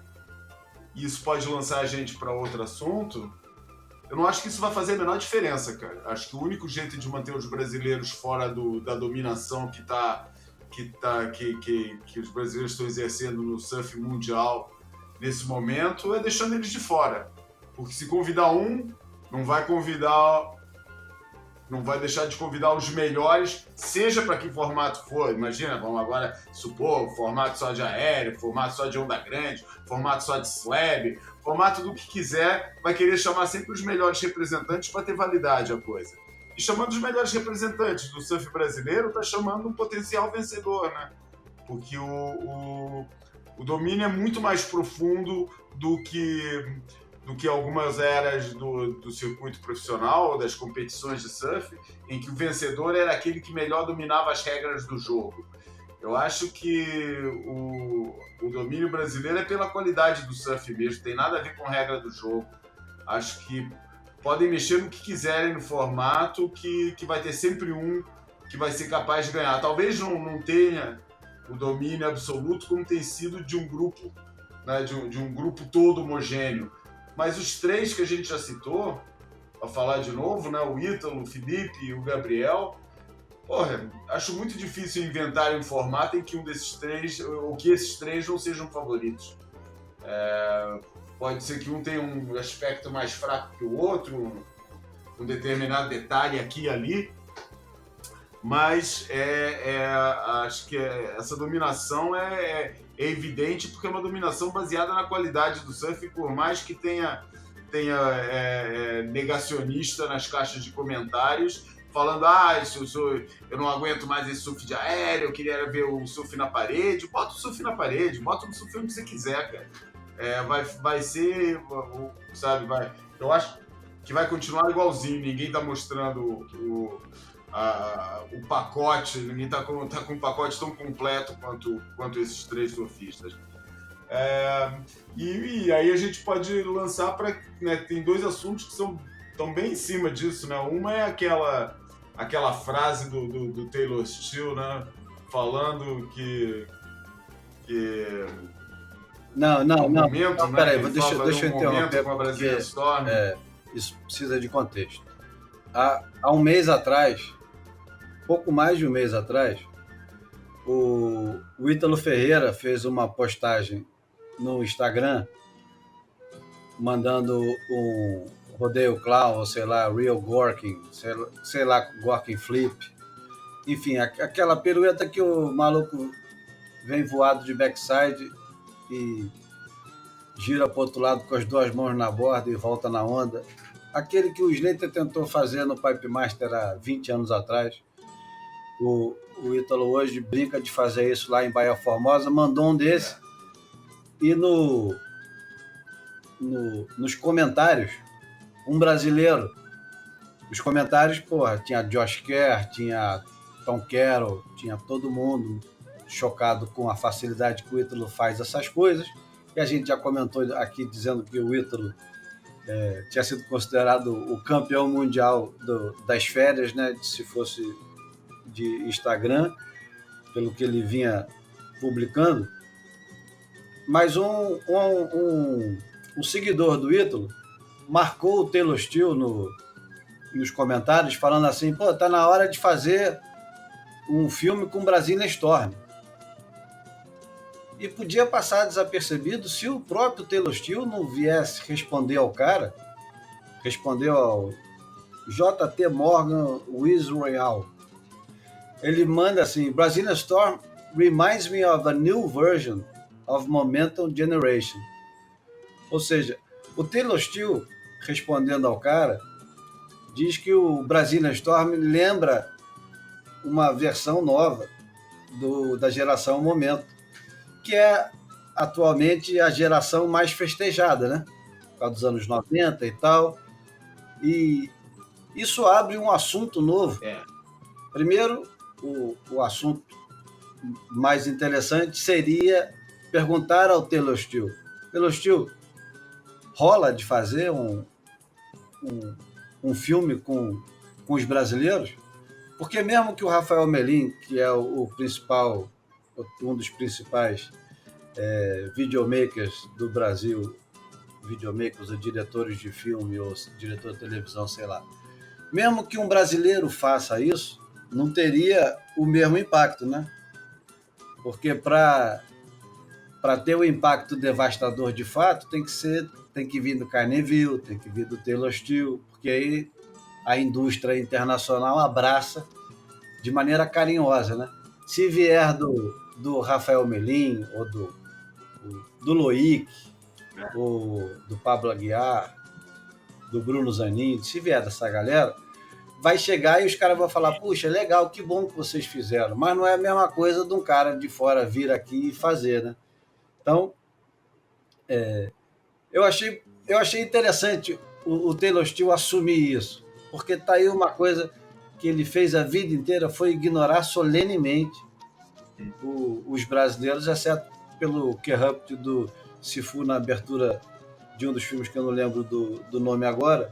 isso pode lançar a gente para outro assunto. Eu não acho que isso vai fazer a menor diferença, cara. Acho que o único jeito de manter os brasileiros fora da dominação que os brasileiros estão exercendo no surf mundial nesse momento é deixando eles de fora. Porque se convidar um, não vai deixar de convidar os melhores, seja para que formato for. Imagina, vamos agora supor, formato só de aéreo, formato só de onda grande, formato só de slab, formato do que quiser, vai querer chamar sempre os melhores representantes para ter validade a coisa. E chamando os melhores representantes do surf brasileiro, está chamando um potencial vencedor, né? Porque o domínio é muito mais profundo do que algumas eras do circuito profissional, das competições de surf, em que o vencedor era aquele que melhor dominava as regras do jogo. Eu acho que o domínio brasileiro é pela qualidade do surf mesmo, tem nada a ver com a regra do jogo. Acho que podem mexer no que quiserem no formato, que vai ter sempre um que vai ser capaz de ganhar. Talvez não tenha o domínio absoluto como tem sido de um grupo, né, de um grupo todo homogêneo. Mas os três que a gente já citou, para falar de novo, né, o Ítalo, o Felipe e o Gabriel, porra, acho muito difícil inventar um formato em que um desses três, ou que esses três não sejam favoritos. Pode ser que um tenha um aspecto mais fraco que o outro, um determinado detalhe aqui e ali, mas acho que essa dominação é evidente porque é uma dominação baseada na qualidade do surf, por mais que tenha negacionista nas caixas de comentários, falando, eu não aguento mais esse surf de aéreo, eu queria ver o surf na parede. Bota o surf na parede, bota o surf onde você quiser, cara. Vai ser, sabe, eu acho que vai continuar igualzinho, ninguém tá mostrando o pacote, ninguém tá com um pacote tão completo quanto esses três surfistas. E aí a gente pode lançar para, né, tem dois assuntos que estão bem em cima disso, né? Uma é aquela frase do Taylor Steele, né? Falando que Não, peraí, deixa eu interromper, com a Brasília Storm. Isso precisa de contexto. Há um mês atrás, pouco mais de um mês atrás, o Ítalo Ferreira fez uma postagem no Instagram mandando um rodeio clown, ou sei lá, real gorking, sei lá, gorking flip, enfim, aquela pirueta que o maluco vem voado de backside e gira para o outro lado com as duas mãos na borda e volta na onda. Aquele que o Slater tentou fazer no Pipe Master há 20 anos atrás. O Ítalo hoje brinca de fazer isso lá em Baía Formosa, mandou um desse. E nos comentários, um brasileiro, os comentários, porra, tinha Josh Kerr, tinha Tom Carroll, tinha todo mundo chocado com a facilidade que o Ítalo faz essas coisas. E a gente já comentou aqui dizendo que o Ítalo tinha sido considerado o campeão mundial das férias, né, se fosse de Instagram, pelo que ele vinha publicando. Mas um seguidor do Ítalo marcou o Taylor Steele nos comentários, falando assim, pô, tá na hora de fazer um filme com Brasília Storm. E podia passar desapercebido se o próprio Taylor Steele não viesse responder ao cara, respondeu ao J.T. Morgan Wiz Royal. Ele manda assim, Brasília Storm reminds me of a new version of Momentum Generation. Ou seja, o Taylor Steele, respondendo ao cara, diz que o Brasília Storm lembra uma versão nova da geração Momento, que é atualmente a geração mais festejada, né? Por causa dos anos 90 e tal. E isso abre um assunto novo. Primeiro, o assunto mais interessante seria perguntar ao Taylor Steele. Taylor Steele, rola de fazer um filme com os brasileiros? Porque mesmo que o Rafael Melim, que é o principal, um dos principais videomakers do Brasil, videomakers ou diretores de filme ou diretor de televisão, sei lá, mesmo que um brasileiro faça isso, não teria o mesmo impacto, né? Porque para ter o impacto devastador de fato, tem que vir do Carneville, tem que vir do Taylor Steele, porque aí a indústria internacional abraça de maneira carinhosa, né? Se vier do Rafael Melim, ou do Loic, ou do Pablo Aguiar, do Bruno Zanini, se vier dessa galera, vai chegar e os caras vão falar, puxa, legal, que bom que vocês fizeram, mas não é a mesma coisa de um cara de fora vir aqui e fazer, né? Então, eu achei interessante o Taylor Steele assumir isso, porque tá aí uma coisa que ele fez a vida inteira, foi ignorar solenemente os brasileiros, exceto pelo Corrupt do Sifu na abertura de um dos filmes que eu não lembro do nome agora,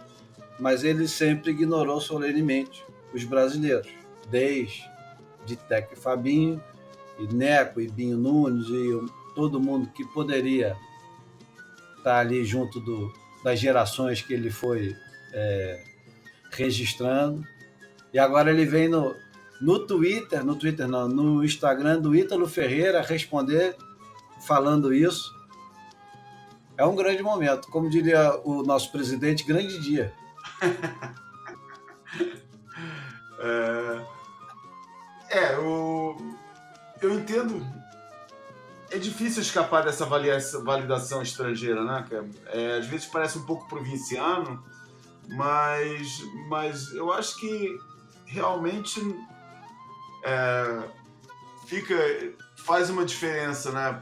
mas ele sempre ignorou solenemente os brasileiros, desde Tec e Fabinho, e Neco, e Binho Nunes, e todo mundo que poderia estar ali junto das gerações que ele foi registrando. E agora ele vem no Instagram do Ítalo Ferreira responder falando isso. É um grande momento. Como diria o nosso presidente, grande dia. Eu entendo. É difícil escapar dessa validação estrangeira, né, cara? Às vezes parece um pouco provinciano, mas eu acho que realmente faz uma diferença, né?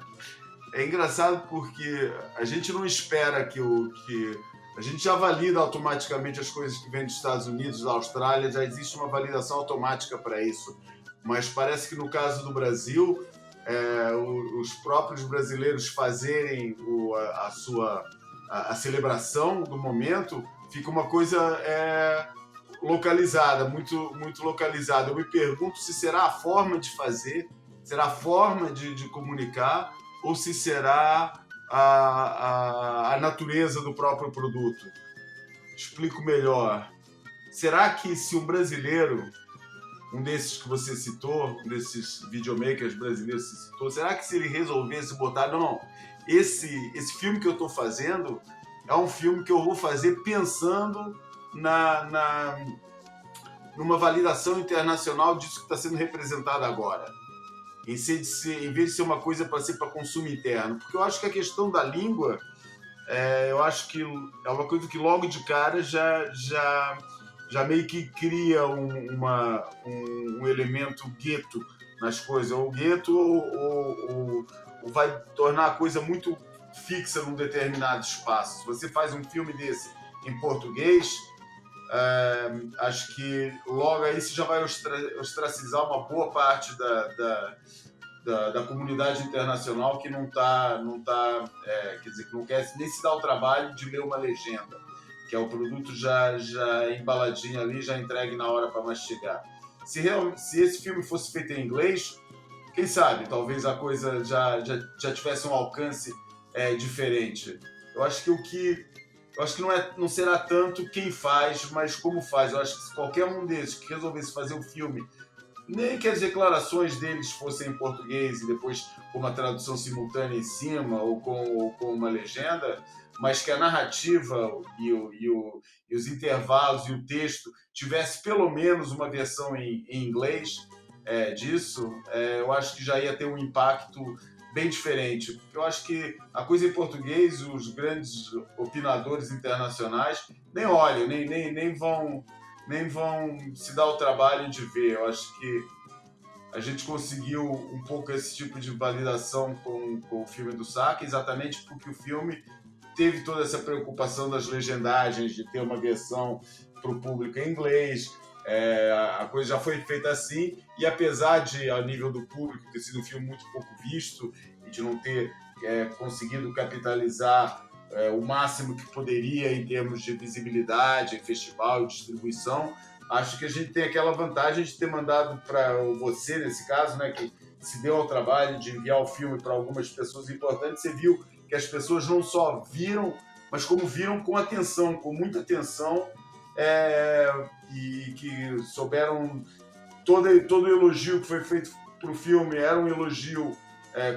É engraçado porque a gente não espera que a gente já valida automaticamente as coisas que vêm dos Estados Unidos, da Austrália, já existe uma validação automática para isso. Mas parece que no caso do Brasil, os próprios brasileiros fazerem a celebração do momento, fica uma coisa localizada, muito, muito localizada. Eu me pergunto se será a forma de fazer, será a forma de comunicar, ou se será a natureza do próprio produto. Explico melhor. Será que se um brasileiro, um desses que você citou, um desses videomakers brasileiros que você citou, será que se ele resolvesse botar, não, esse filme que eu estou fazendo é um filme que eu vou fazer pensando numa validação internacional disso que está sendo representado agora, em vez de ser uma coisa para ser para consumo interno? Porque eu acho que a questão da língua, eu acho que é uma coisa que logo de cara já meio que cria um elemento gueto nas coisas, ou gueto ou vai tornar a coisa muito fixa num determinado espaço. Se você faz um filme desse em português, acho que logo aí você já vai ostracizar uma boa parte da comunidade internacional que não quer dizer, que não quer nem se dar o trabalho de ler uma legenda, que é o produto já embaladinho ali, já entregue na hora para mastigar. Se esse filme fosse feito em inglês, quem sabe, talvez a coisa já tivesse um alcance diferente. Eu acho que não será tanto quem faz, mas como faz. Eu acho que se qualquer um desses que resolvesse fazer um filme, nem que as declarações deles fossem em português e depois com uma tradução simultânea em cima ou com uma legenda, mas que a narrativa e os intervalos e o texto tivesse pelo menos uma versão em inglês disso, eu acho que já ia ter um impacto bem diferente. Porque eu acho que a coisa em português, os grandes opinadores internacionais nem olham, nem vão se dar o trabalho de ver. Eu acho que a gente conseguiu um pouco esse tipo de validação com o filme do Saka, exatamente porque o filme teve toda essa preocupação das legendagens, de ter uma versão para o público em inglês. A coisa já foi feita assim, e apesar de, ao nível do público, ter sido um filme muito pouco visto e de não ter conseguido capitalizar o máximo que poderia em termos de visibilidade, festival e distribuição, acho que a gente tem aquela vantagem de ter mandado para você, nesse caso, né, que se deu ao trabalho de enviar o filme para algumas pessoas importantes. Você viu que as pessoas não só viram, mas como viram com atenção, com muita atenção, e que souberam todo o elogio que foi feito para o filme era um elogio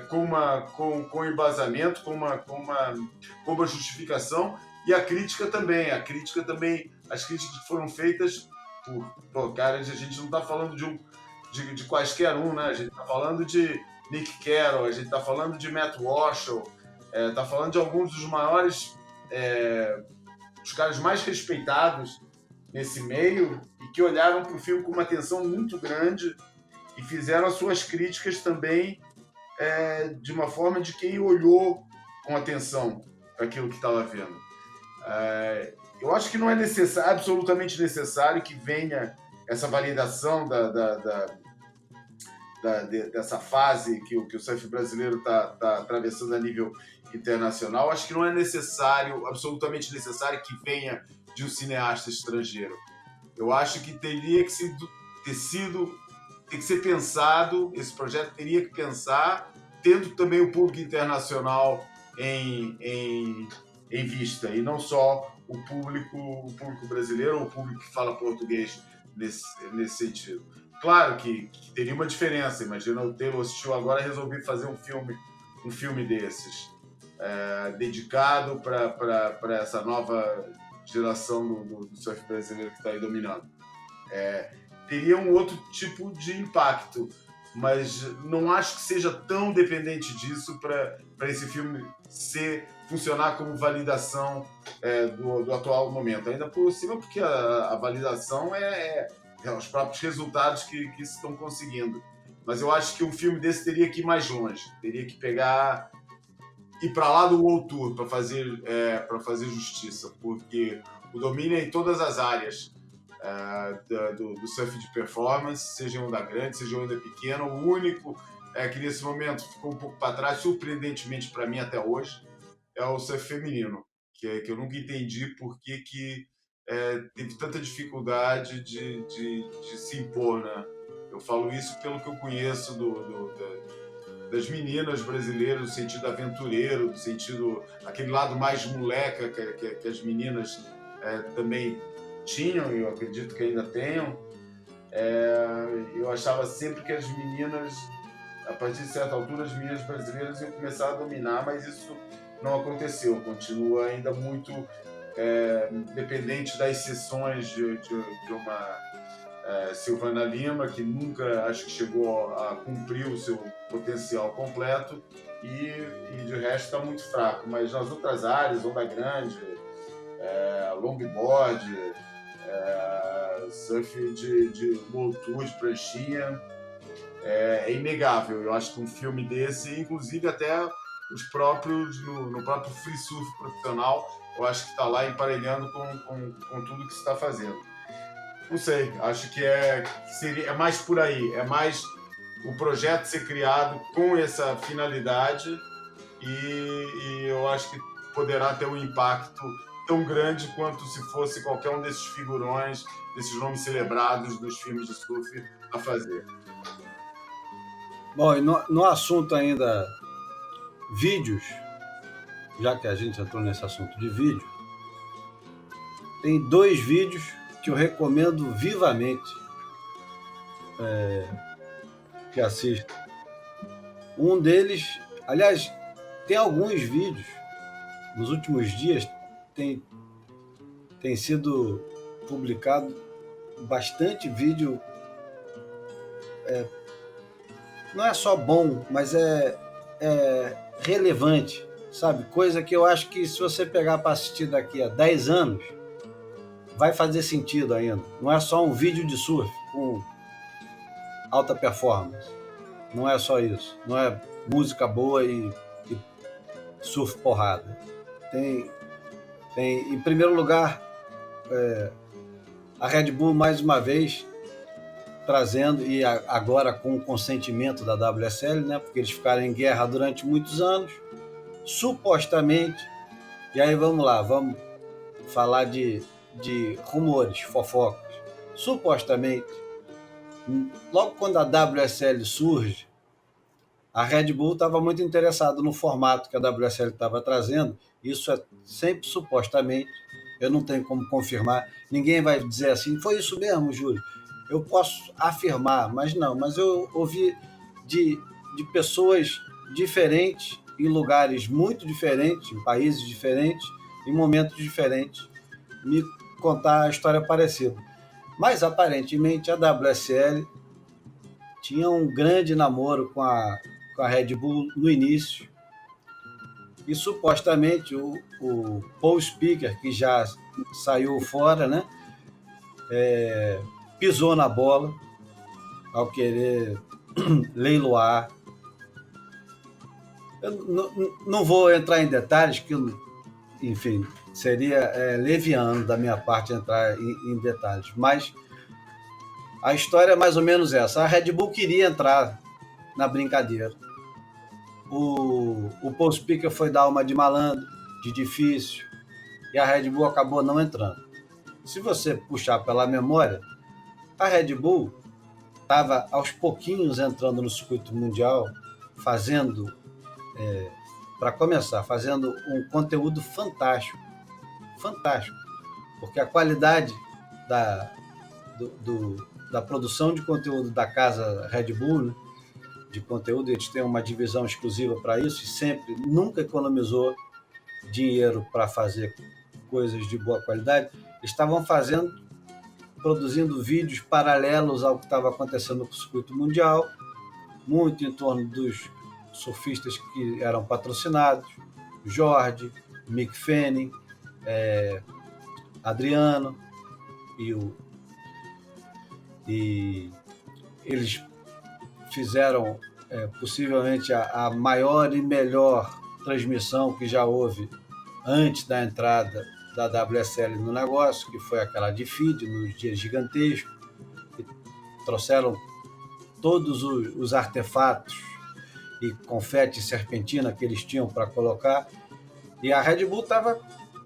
com embasamento, com uma justificação, e a crítica também, as críticas que foram feitas por caras, a gente não está falando de quaisquer um, né? A gente está falando de Nick Carroll, a gente está falando de Matt Walsh, está falando de alguns dos maiores, os caras mais respeitados nesse meio, e que olharam para o filme com uma atenção muito grande e fizeram as suas críticas também de uma forma de quem olhou com atenção para aquilo que estava vendo. Eu acho que não é absolutamente necessário que venha essa validação dessa fase que o surf brasileiro está atravessando a nível internacional. Acho que não é absolutamente necessário que venha de um cineasta estrangeiro. Eu acho que teria que ser pensado, esse projeto teria que pensar, tendo também o público internacional em vista, e não só o público brasileiro ou o público que fala português nesse sentido. Claro que teria uma diferença. Imagina o Taylor Steele agora resolver fazer um filme desses, dedicado para essa nova geração do surf brasileiro que está aí dominando. Teria um outro tipo de impacto, mas não acho que seja tão dependente disso para esse filme funcionar como validação do atual momento. Ainda por cima, porque a validação é os próprios resultados que se estão conseguindo. Mas eu acho que um filme desse teria que ir mais longe, teria que ir para lá do World Tour para fazer justiça, porque o domínio é em todas as áreas do surf de performance, seja onda grande, seja onda pequena. O único que nesse momento ficou um pouco para trás, surpreendentemente para mim até hoje, é o surf feminino, que eu nunca entendi por que teve tanta dificuldade de se impor, né? Eu falo isso pelo que eu conheço das meninas brasileiras, no sentido aventureiro, no sentido aquele lado mais moleca que as meninas também tinham, e eu acredito que ainda tenham. Eu achava sempre que as meninas, a partir de certa altura, as meninas brasileiras iam começar a dominar, mas isso não aconteceu. Continua ainda muito dependente das exceções de uma Silvana Lima, que nunca acho que chegou a cumprir o seu potencial completo, e de resto está muito fraco. Mas nas outras áreas, onda grande, longboard, surf de World Tour, de pranchinha, é inegável. Eu acho que um filme desse, inclusive até os próprios, no próprio free surf profissional, eu acho que está lá emparelhando com tudo que se está fazendo. Não sei, acho que é mais por aí, é mais o projeto ser criado com essa finalidade, e eu acho que poderá ter um impacto tão grande quanto se fosse qualquer um desses figurões, desses nomes celebrados dos filmes de surf a fazer. Bom, e no assunto ainda vídeos, já que a gente entrou nesse assunto de vídeo, tem 2 vídeos que eu recomendo vivamente que assistam. Um deles, aliás, tem alguns vídeos, nos últimos dias tem sido publicado bastante vídeo, não é só bom, mas é relevante, sabe? Coisa que eu acho que se você pegar para assistir daqui a 10 anos, vai fazer sentido ainda. Não é só um vídeo de surf com alta performance. Não é só isso. Não é música boa e surf porrada. Tem em primeiro lugar, a Red Bull mais uma vez trazendo, e agora com o consentimento da WSL, né, porque eles ficaram em guerra durante muitos anos, supostamente, e aí vamos lá, vamos falar de rumores, fofocas. supostamente, logo quando a WSL surge, a Red Bull estava muito interessada no formato que a WSL estava trazendo. Isso é sempre supostamente, eu não tenho como confirmar, ninguém vai dizer assim, foi isso mesmo, Júlio. Eu posso afirmar, mas não, mas eu ouvi de pessoas diferentes, em lugares muito diferentes, em países diferentes, em momentos diferentes, me contar a história parecida. Mas aparentemente a WSL tinha um grande namoro com a Red Bull no início, e supostamente o Paul Speaker, que já saiu fora, né, pisou na bola ao querer leiloar. Eu não vou entrar em detalhes, que, enfim, seria leviano da minha parte entrar em detalhes, mas a história é mais ou menos essa. A Red Bull queria entrar na brincadeira. O Paul Speaker foi dar uma de malandro, de difícil, e a Red Bull acabou não entrando. Se você puxar pela memória, a Red Bull estava aos pouquinhos entrando no circuito mundial, fazendo, para começar, fazendo um conteúdo fantástico, porque a qualidade da produção de conteúdo da casa Red Bull, né, de conteúdo, eles têm uma divisão exclusiva para isso e nunca economizou dinheiro para fazer coisas de boa qualidade. Eles estavam produzindo vídeos paralelos ao que estava acontecendo no circuito mundial, muito em torno dos surfistas que eram patrocinados, Jorge, Mick Fanning, Adriano, e eles fizeram possivelmente a maior e melhor transmissão que já houve antes da entrada da WSL no negócio, que foi aquela de feed, nos dias gigantescos, que trouxeram todos os artefatos e confete e serpentina que eles tinham para colocar, e a Red Bull estava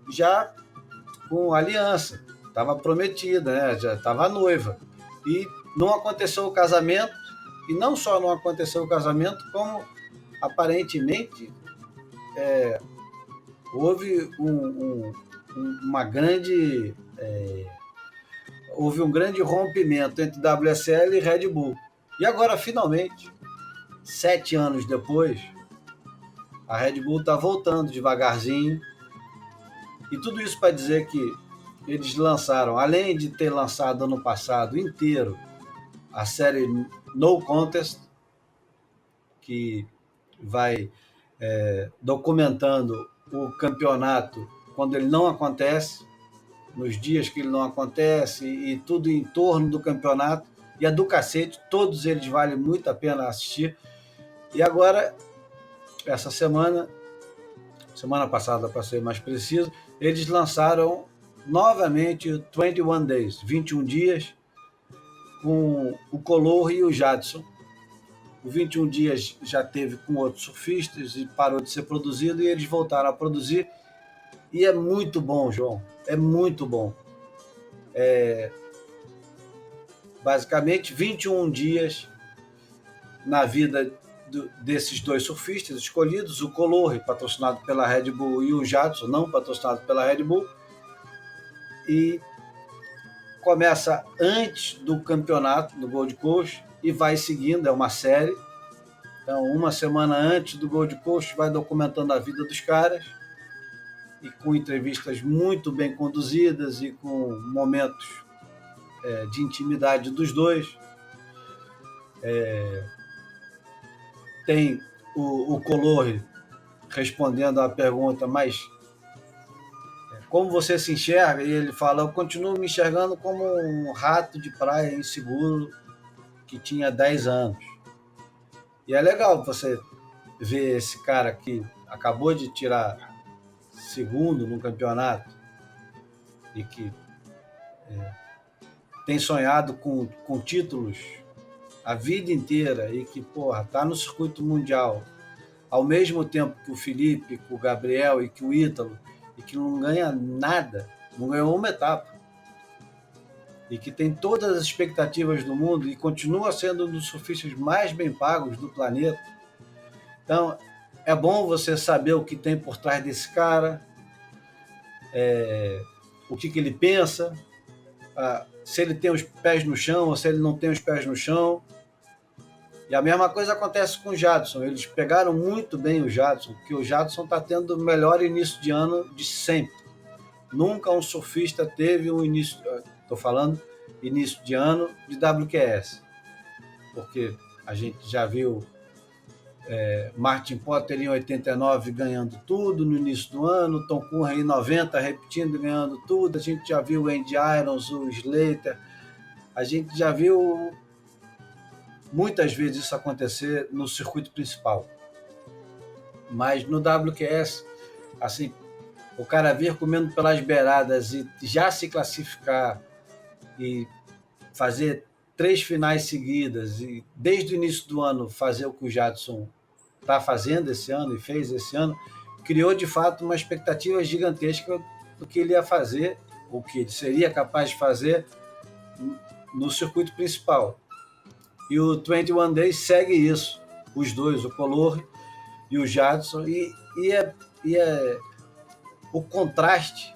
já com aliança, estava prometida, né? Já estava noiva, e não aconteceu o casamento. E não só não aconteceu o casamento, como aparentemente houve houve um grande rompimento entre WSL e Red Bull. E agora, finalmente, 7 anos depois, a Red Bull está voltando devagarzinho. E tudo isso para dizer que eles lançaram, além de ter lançado ano passado inteiro a série No Contest, que vai documentando o campeonato quando ele não acontece, nos dias que ele não acontece, e tudo em torno do campeonato, e é do cacete, todos eles valem muito a pena assistir. E agora, essa semana passada, para ser mais preciso, eles lançaram novamente o 21 Days, 21 dias, com o Color e o Jadson. O 21 dias já teve com outros surfistas e parou de ser produzido, e eles voltaram a produzir. E é muito bom, João. É muito bom. Basicamente, 21 dias na vida desses dois surfistas escolhidos, o Color, patrocinado pela Red Bull, e o Jadson, não patrocinado pela Red Bull. E começa antes do campeonato do Gold Coast e vai seguindo, é uma série. Então, uma semana antes do Gold Coast, vai documentando a vida dos caras, e com entrevistas muito bem conduzidas e com momentos de intimidade dos dois. Tem o Color respondendo à pergunta, mas como você se enxerga? E ele fala, eu continuo me enxergando como um rato de praia inseguro que tinha 10 anos. E é legal você ver esse cara que acabou de tirar segundo no campeonato e que tem sonhado com títulos a vida inteira e que, tá no circuito mundial ao mesmo tempo que o Felipe, que o Gabriel e que o Ítalo, e que não ganha nada, não ganhou uma etapa. e que tem todas as expectativas do mundo e continua sendo um dos surfistas mais bem pagos do planeta. Então, é bom você saber o que tem por trás desse cara, o que ele pensa, se ele tem os pés no chão ou se ele não tem os pés no chão. E a mesma coisa acontece com o Jadson. Eles pegaram muito bem o Jadson, porque o Jadson está tendo o melhor início de ano de sempre. Nunca um surfista teve um início, estou falando início de ano de WQS, porque a gente já viu Martin Potter em 89 ganhando tudo no início do ano, Tom Curren em 90 repetindo, ganhando tudo, a gente já viu o Andy Irons, o Slater, a gente já viu muitas vezes isso acontecer no circuito principal. Mas no WQS, assim, o cara vir comendo pelas beiradas e já se classificar e fazer 3 finais seguidas e desde o início do ano fazer o que o Jadson está fazendo esse ano e fez esse ano, criou de fato uma expectativa gigantesca do que ele ia fazer, o que ele seria capaz de fazer no circuito principal. E o 21 Days segue isso, os dois, o Color e o Jadson, o contraste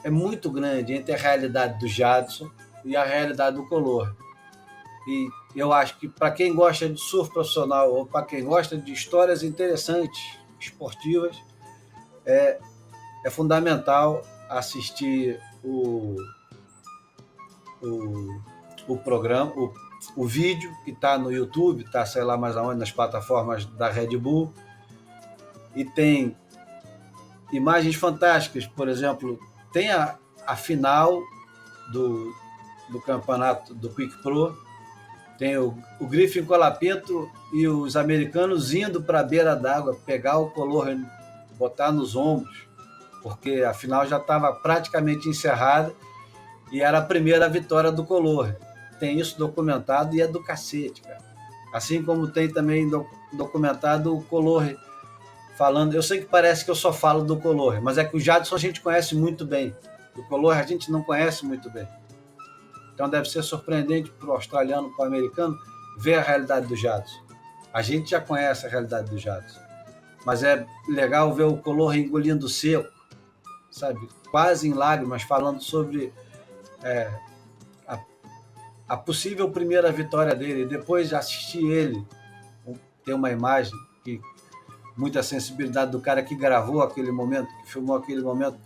é muito grande entre a realidade do Jadson e a realidade do Color. E eu acho que para quem gosta de surf profissional ou para quem gosta de histórias interessantes, esportivas, é fundamental assistir o programa, o vídeo que está no YouTube, está sei lá mais aonde, nas plataformas da Red Bull, e tem imagens fantásticas. Por exemplo, tem a final do campeonato do Quick Pro, tem o Griffin Colapinto e os americanos indo para a beira d'água, pegar o Color, botar nos ombros, porque a final já estava praticamente encerrada e era a primeira vitória do Color. Tem isso documentado e é do cacete, cara. Assim como tem também documentado o Color falando. Eu sei que parece que eu só falo do Color, mas é que o Jadson a gente conhece muito bem. O Color a gente não conhece muito bem. Então deve ser surpreendente para o australiano, para o americano, ver a realidade do Jadson. A gente já conhece a realidade do Jadson, mas é legal ver o Color engolindo seco, sabe? Quase em lágrimas, falando sobre a possível primeira vitória dele. Depois de assistir ele, tem uma imagem que muita sensibilidade do cara que gravou aquele momento, que filmou aquele momento.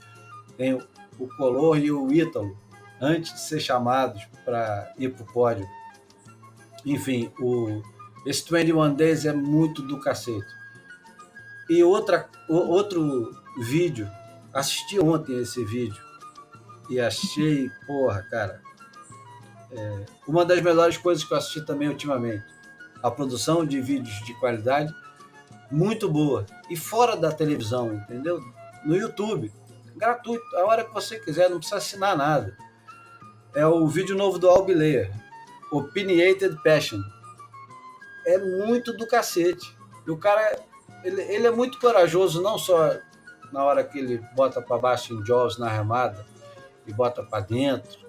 Tem o Color e o Ítalo, antes de ser chamados para ir para o pódio. Enfim, esse 21 Days é muito do cacete. E outro vídeo, assisti ontem esse vídeo e achei, porra, cara, uma das melhores coisas que eu assisti também ultimamente. A produção de vídeos de qualidade muito boa. E fora da televisão, entendeu? No YouTube, gratuito, a hora que você quiser, não precisa assinar nada. É o vídeo novo do Al Bileia, Opinionated Passion. É muito do cacete. E o cara, ele é muito corajoso, não só na hora que ele bota para baixo em jaws na remada e bota para dentro,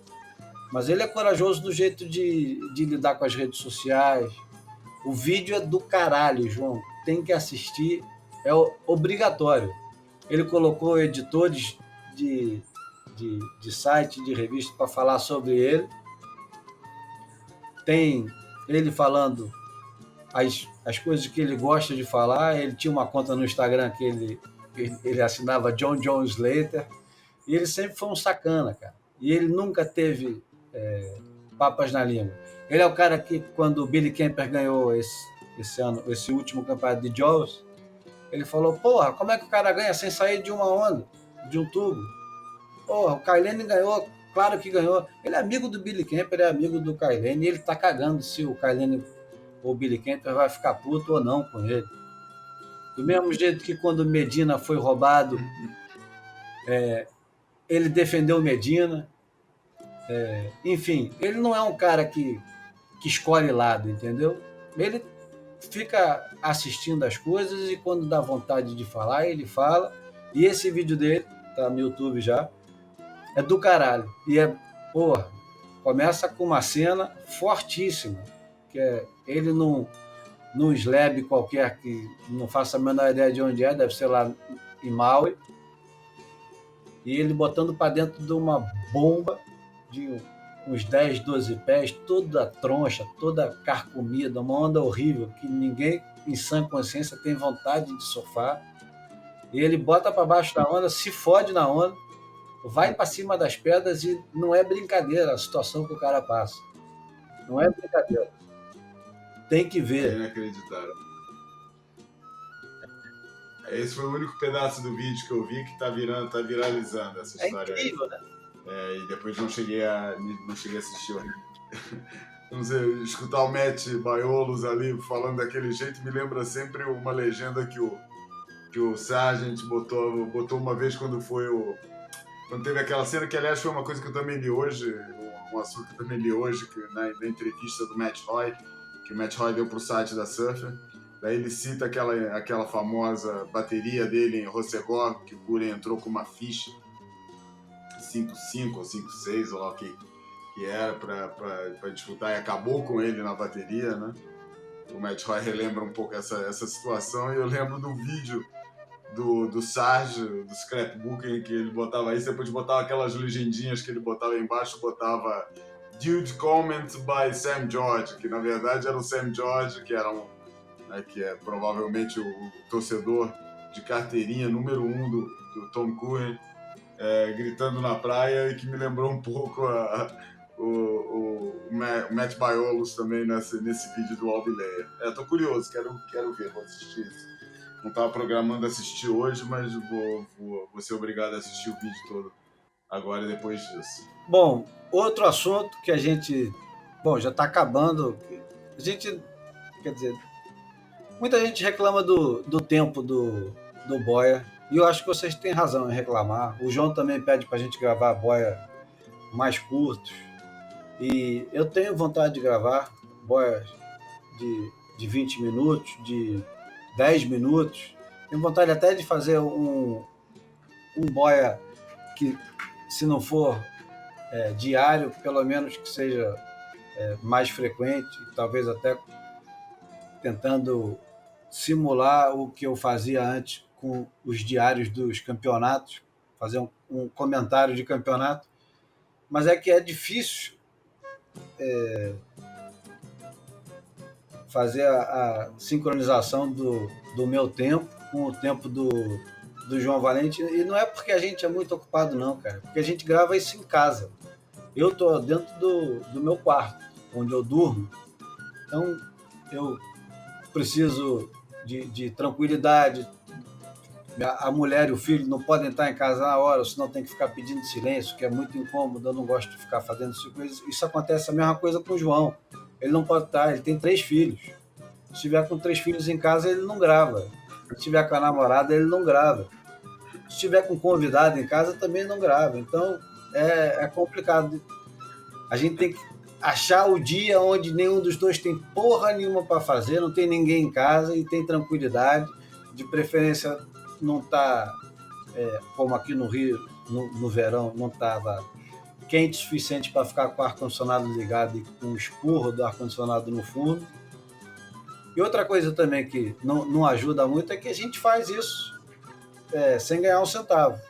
mas ele é corajoso do jeito de lidar com as redes sociais. O vídeo é do caralho, João. Tem que assistir, é obrigatório. Ele colocou editores de site, de revista para falar sobre ele. Tem ele falando as coisas que ele gosta de falar. Ele tinha uma conta no Instagram que ele assinava John Slater, e ele sempre foi um sacana, cara. E ele nunca teve papas na língua. Ele é o cara que, quando o Billy Kemper ganhou esse ano, esse último campeonato de Jaws, ele falou, porra, como é que o cara ganha sem sair de uma onda, de um tubo? Porra, o Kai Lennon ganhou, claro que ganhou. Ele é amigo do Billy Kemper, é amigo do Kai Lennon, e ele tá cagando se o Kai Lennon ou o Billy Kemper vai ficar puto ou não com ele. Do mesmo jeito que quando o Medina foi roubado, ele defendeu o Medina. Enfim, ele não é um cara que escolhe lado, entendeu? Ele fica assistindo as coisas e quando dá vontade de falar, ele fala. E esse vídeo dele, tá no YouTube já, é do caralho. E porra, Começa com uma cena fortíssima, que é ele num slab qualquer, que não faço a menor ideia de onde é, deve ser lá em Maui, e ele botando para dentro de uma bomba de uns 10, 12 pés, toda troncha, toda carcomida, uma onda horrível, que ninguém em sã consciência tem vontade de surfar. E ele bota para baixo da onda, se fode na onda, vai para cima das pedras e não é brincadeira a situação que o cara passa. Não é brincadeira. Tem que É ver. inacreditável. Esse foi o único pedaço do vídeo que eu vi que tá viralizando essa É história. incrível, né? E depois não cheguei a assistir. Não sei, escutar o Matt Baiolos ali falando daquele jeito me lembra sempre uma legenda que o Sargent botou uma vez quando teve aquela cena, que aliás foi uma coisa que eu também li hoje, um assunto que eu também li hoje, que na entrevista do Matt Hoy, que o Matt Hoy deu pro site da Surfer. Daí ele cita aquela famosa bateria dele em Rossegov, que o Guren entrou com uma ficha 5.5 ou 5.6, ou lá o que era, para disputar, e acabou com ele na bateria, né? O Matt Hoy relembra um pouco essa situação, e eu lembro do vídeo do Sarge, do scrapbooking, que ele botava aí, depois botava aquelas legendinhas que ele botava embaixo, botava Dude Comment by Sam George, que na verdade era o Sam George, que era que é provavelmente o torcedor de carteirinha número 1 do Tom Curren, gritando na praia, e que me lembrou um pouco o Matt Baiolos também nesse vídeo do Albileia. Tô curioso, quero ver, vou assistir isso. Não estava programando assistir hoje, mas vou ser obrigado a assistir o vídeo todo agora e depois disso. Bom, outro assunto que a gente... Bom, já está acabando. A gente... Quer dizer... Muita gente reclama do tempo do boia, e eu acho que vocês têm razão em reclamar. O João também pede para a gente gravar boia mais curtos, e eu tenho vontade de gravar boias de 20 minutos, de 10 minutos. Tenho vontade até de fazer um boia que, se não for diário, pelo menos que seja mais frequente, talvez até tentando simular o que eu fazia antes com os diários dos campeonatos, fazer um comentário de campeonato. Mas é que é difícil fazer a sincronização do meu tempo com o tempo do João Valente, e não é porque a gente é muito ocupado não, cara, porque a gente grava isso em casa. Eu estou dentro do meu quarto, onde eu durmo, então eu preciso de tranquilidade. A mulher e o filho não podem estar em casa na hora, senão tem que ficar pedindo silêncio, que é muito incômodo, eu não gosto de ficar fazendo isso. Isso acontece a mesma coisa com o João. Ele não pode estar, ele tem 3 filhos. Se estiver com 3 filhos em casa, ele não grava. Se estiver com a namorada, ele não grava. Se estiver com convidado em casa, também não grava. Então, é complicado. A gente tem que achar o dia onde nenhum dos dois tem porra nenhuma para fazer, não tem ninguém em casa e tem tranquilidade. De preferência, não está, como aqui no Rio, no verão, não estava quente o suficiente para ficar com o ar-condicionado ligado e com o espurro do ar-condicionado no fundo. E outra coisa também que não ajuda muito é que a gente faz isso sem ganhar um centavo.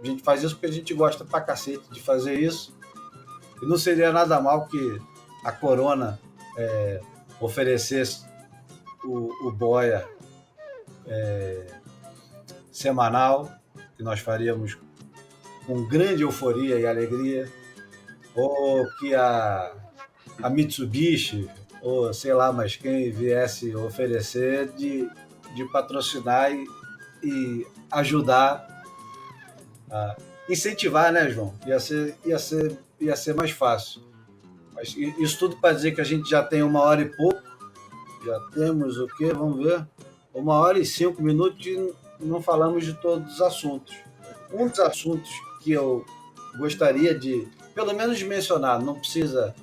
A gente faz isso porque a gente gosta pra cacete de fazer isso. E não seria nada mal que a Corona oferecesse o boia semanal, que nós faríamos com grande euforia e alegria, ou que a Mitsubishi, ou sei lá mais quem, viesse oferecer de patrocinar e ajudar a incentivar, né, João? Ia ser mais fácil. Mas isso tudo para dizer que a gente já tem 1h e pouco, já temos o quê? Vamos ver. 1h e 5 minutos e não falamos de todos os assuntos. Um dos assuntos que eu gostaria de, pelo menos, mencionar, não precisa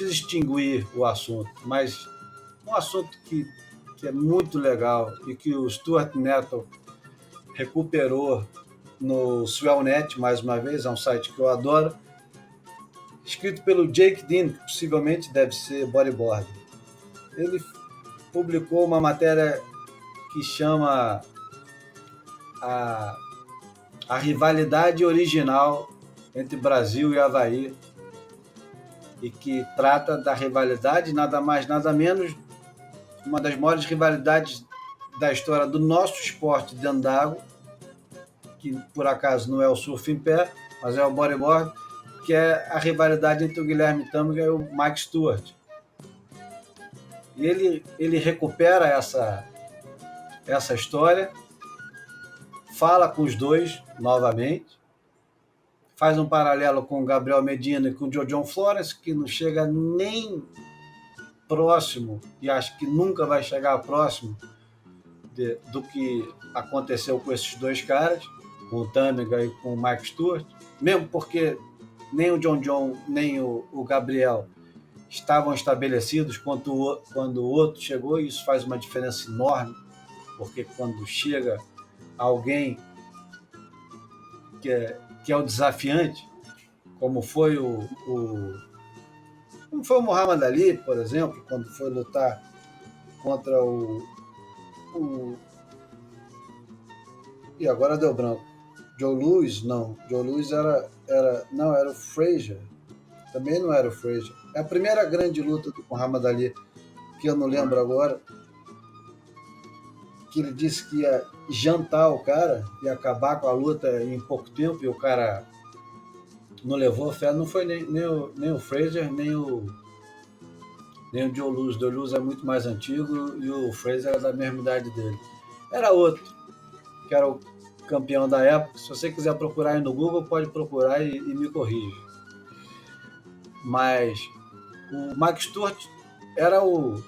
extinguir o assunto, mas um assunto que é muito legal e que o Stuart Nettle recuperou no Swellnet, mais uma vez, é um site que eu adoro, escrito pelo Jake Dean, que possivelmente deve ser bodyboard. Ele publicou uma matéria que chama a rivalidade original entre Brasil e Avaí, e que trata da rivalidade, nada mais, nada menos, uma das maiores rivalidades da história do nosso esporte dentro d'água, que por acaso não é o surf em pé, mas é o bodyboard, que é a rivalidade entre o Guilherme Tâmega e o Mike Stewart. E ele recupera essa história, fala com os dois novamente, faz um paralelo com o Gabriel Medina e com o John Florence, que não chega nem próximo, e acho que nunca vai chegar próximo do que aconteceu com esses dois caras, com o Tâmega e com o Mike Stewart, mesmo porque nem o John nem o Gabriel estavam estabelecidos quando o outro chegou, e isso faz uma diferença enorme, porque quando chega alguém que é o desafiante, como foi o Muhammad Ali, por exemplo, quando foi lutar contra e agora deu branco. Joe Louis era o Frazier. Também não era o Frazier. É a primeira grande luta do Muhammad Ali, que eu não lembro agora, que ele disse que ia jantar o cara, ia acabar com a luta em pouco tempo, e o cara não levou fé. Não foi nem o Frazier, nem o Joe Louis. O Joe Louis é muito mais antigo e o Frazier era da mesma idade dele. Era outro, que era o campeão da época. Se você quiser procurar aí no Google, pode procurar e me corrige. Mas o Mike Stewart era o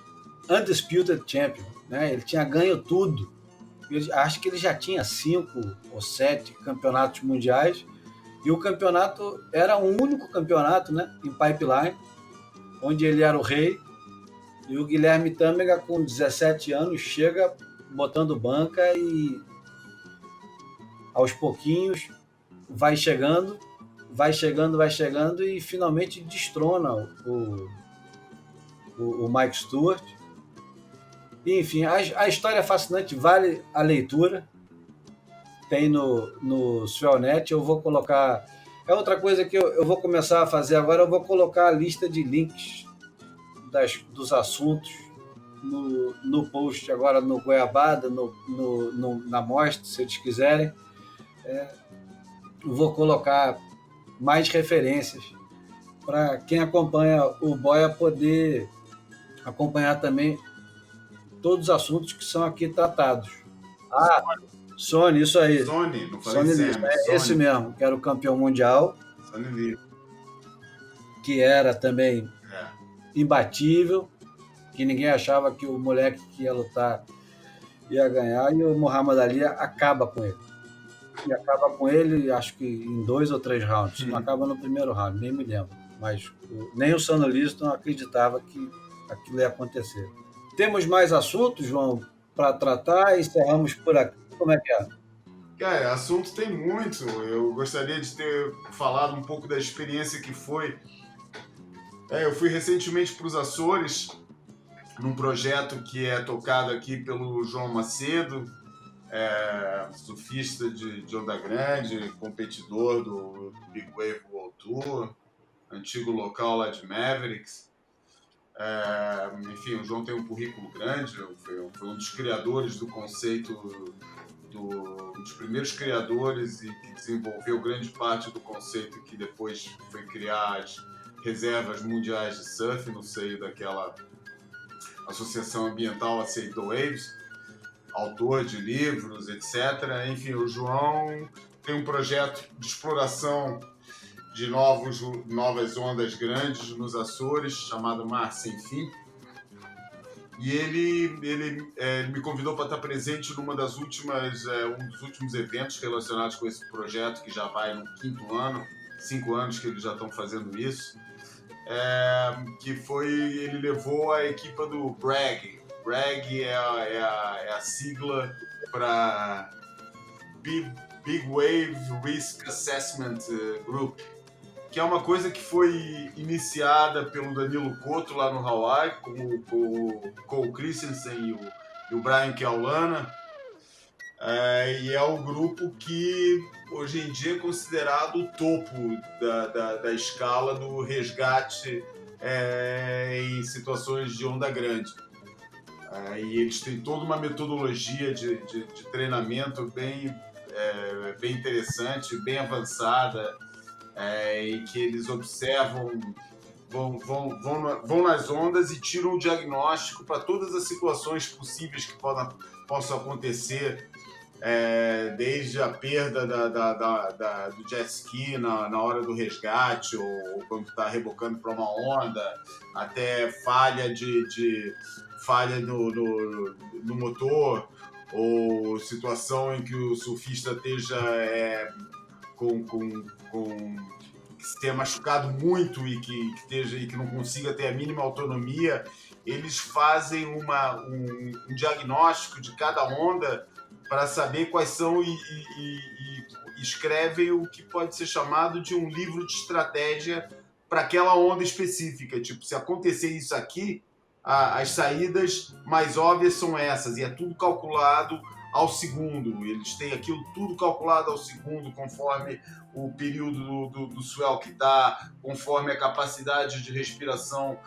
Undisputed Champion, né? Ele tinha ganho tudo. Acho que ele já tinha 5 ou 7 campeonatos mundiais, e o campeonato era o único campeonato, né, em Pipeline, onde ele era o rei. E o Guilherme Tâmega, com 17 anos, chega botando banca e aos pouquinhos vai chegando e finalmente destrona o Mike Stewart. E, enfim, a história é fascinante, vale a leitura. Tem no Swellnet. Eu vou colocar... É outra coisa que eu vou começar a fazer agora, eu vou colocar a lista de links dos assuntos no post agora, no Goiabada, na Mostra, se eles quiserem. Eu vou colocar mais referências para quem acompanha o Boia poder acompanhar também todos os assuntos que são aqui tratados. Sony, isso aí. Sony, não falei Sony, esse mesmo, que era o campeão mundial. Sony Lee. Que era também imbatível, que ninguém achava que o moleque que ia lutar ia ganhar, e o Muhammad Ali acaba com ele. E acaba com ele, acho que em 2 ou 3 rounds. Não acaba no primeiro round, nem me lembro. Mas nem o Sonny Liston acreditava que aquilo ia acontecer. Temos mais assuntos, João, para tratar? Encerramos por aqui. Como é que é? Cara, assunto tem muito. Eu gostaria de ter falado um pouco da experiência que foi. Eu fui recentemente para os Açores, num projeto que é tocado aqui pelo João Macedo, surfista de Onda Grande, competidor do Big Wave World Tour, antigo local lá de Mavericks. Enfim, o João tem um currículo grande, foi um dos criadores do conceito, um dos primeiros criadores, e que desenvolveu grande parte do conceito que depois foi criar as reservas mundiais de surf no seio daquela associação ambiental, a Save the Waves, autor de livros, etc. Enfim, o João tem um projeto de exploração de novas ondas grandes nos Açores, chamado Mar Sem Fim. E ele me convidou para estar presente um dos últimos eventos relacionados com esse projeto, que já vai no 5º ano, 5 anos que eles já estão fazendo isso. Ele levou a equipa do BRAG. BRAG é a sigla para Big Wave Risk Assessment Group, que é uma coisa que foi iniciada pelo Danilo Couto lá no Hawaii, com o Cole Christensen e o Brian Keaulana. E é o grupo que hoje em dia é considerado o topo da escala do resgate em situações de onda grande. E eles têm toda uma metodologia de treinamento bem interessante, bem avançada, em que eles observam, vão nas ondas e tiram o diagnóstico para todas as situações possíveis que possam acontecer, desde a perda do jet ski na hora do resgate, ou quando está rebocando para uma onda, até falha no motor, ou situação em que o surfista esteja que se tenha machucado muito e que não consiga ter a mínima autonomia. Eles fazem um diagnóstico de cada onda para saber quais são e escrevem o que pode ser chamado de um livro de estratégia para aquela onda específica. Tipo, se acontecer isso aqui, as saídas mais óbvias são essas, e é tudo calculado ao segundo. Eles têm aquilo tudo calculado ao segundo, conforme o período do swell que está, conforme a capacidade de respiração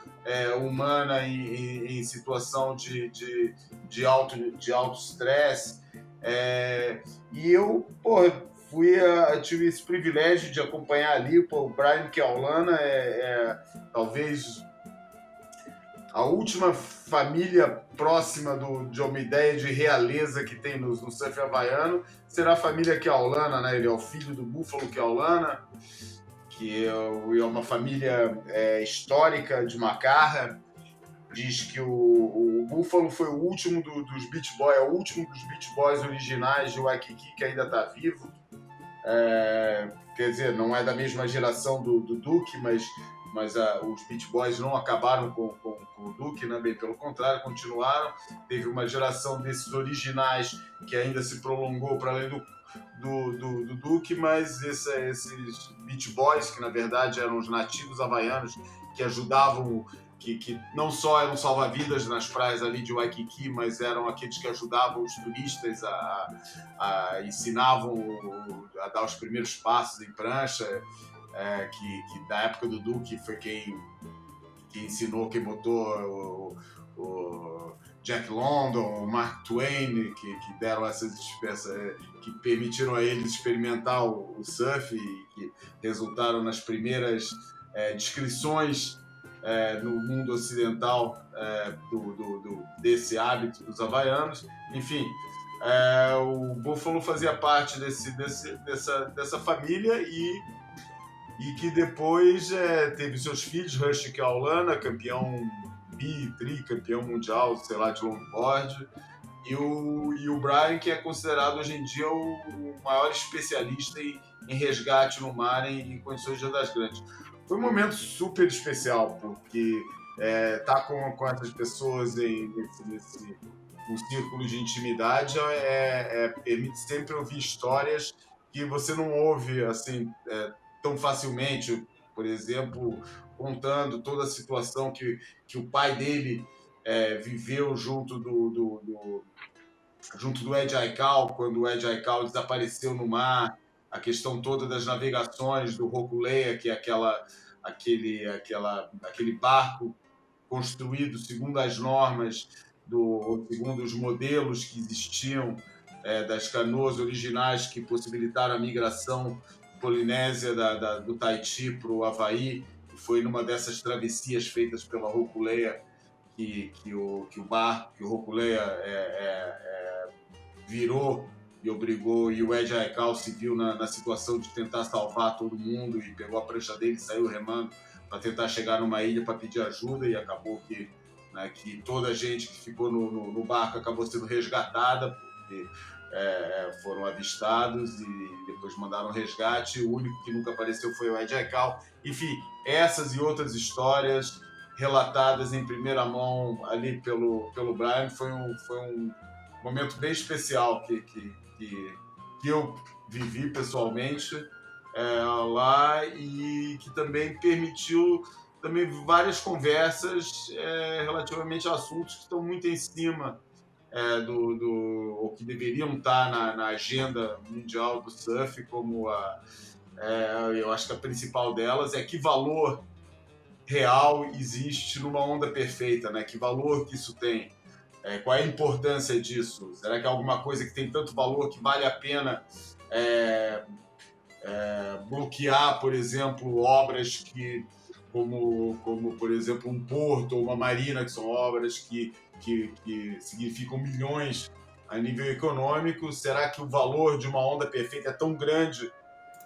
humana em situação de alto estresse. E eu, tive esse privilégio de acompanhar ali o Brian Keaulana, talvez a última família próxima de uma ideia de realeza que tem no surf havaiano será a família Keaulana, né? Ele é o filho do Buffalo Keaulana, que é uma família histórica de Macarra. Diz que o Buffalo foi o último dos Beach Boys, é o último dos Beach Boys originais de Waikiki que ainda está vivo. Quer dizer, não é da mesma geração do Duke, mas os Beach Boys não acabaram com o Duke, né? Bem pelo contrário, continuaram. Teve uma geração desses originais que ainda se prolongou para além do Duke, mas esses Beach Boys, que na verdade eram os nativos havaianos que ajudavam, que não só eram salva-vidas nas praias ali de Waikiki, mas eram aqueles que ajudavam os turistas ensinavam a dar os primeiros passos em prancha, que da época do Duke foi quem ensinou, quem botou o Jack London, o Mark Twain, que deram essas que permitiram a eles experimentar o surf e que resultaram nas primeiras descrições no mundo ocidental desse hábito dos havaianos. Enfim, o Buffalo fazia parte dessa família e que depois teve seus filhos, Rush Keaulana, campeão tricampeão mundial, sei lá, de longboard, e o Brian, que é considerado hoje em dia o maior especialista em resgate no mar em condições de ondas grandes. Foi um momento super especial, porque tá com essas pessoas num círculo de intimidade permite sempre ouvir histórias que você não ouve assim tão facilmente. Por exemplo, contando toda a situação que o pai dele viveu junto do Ed Aikau, quando o Ed Aikau desapareceu no mar, a questão toda das navegações do Hokulea, que é aquele barco construído segundo as normas, segundo os modelos que existiam das canoas originais que possibilitaram a migração polinésia do Tahiti para o Havaí. Foi numa dessas travessias feitas pela Hokulea que o Hokulea virou e obrigou, e o Ed Aikau se viu na situação de tentar salvar todo mundo e pegou a prancha dele e saiu remando para tentar chegar numa ilha para pedir ajuda, e acabou que toda a gente que ficou no barco acabou sendo resgatada, porque foram avistados e depois mandaram resgate. O único que nunca apareceu foi o Ed Aikau. Enfim, essas e outras histórias relatadas em primeira mão ali pelo Brian. Foi um momento bem especial que eu vivi pessoalmente lá, e que também permitiu também várias conversas relativamente a assuntos que estão muito em cima ou que deveriam estar na agenda mundial do surf, como eu acho que a principal delas é que valor real existe numa onda perfeita, né? Que valor que isso tem? Qual é a importância disso? Será que é alguma coisa que tem tanto valor que vale a pena bloquear, por exemplo, obras como por exemplo, um porto ou uma marina, que são obras que significam milhões a nível econômico? Será que o valor de uma onda perfeita é tão grande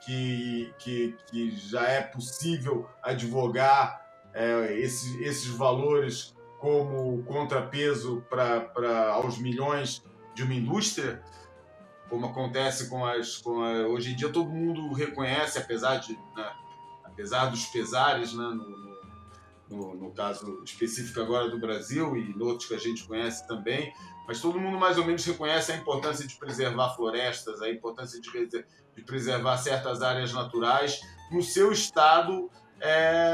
que já é possível advogar esses valores como contrapeso aos milhões de uma indústria? Como acontece hoje em dia, todo mundo reconhece, apesar dos pesares, né, no caso específico agora do Brasil e em outros que a gente conhece também, mas todo mundo mais ou menos reconhece a importância de preservar florestas, a importância de preservar certas áreas naturais no seu estado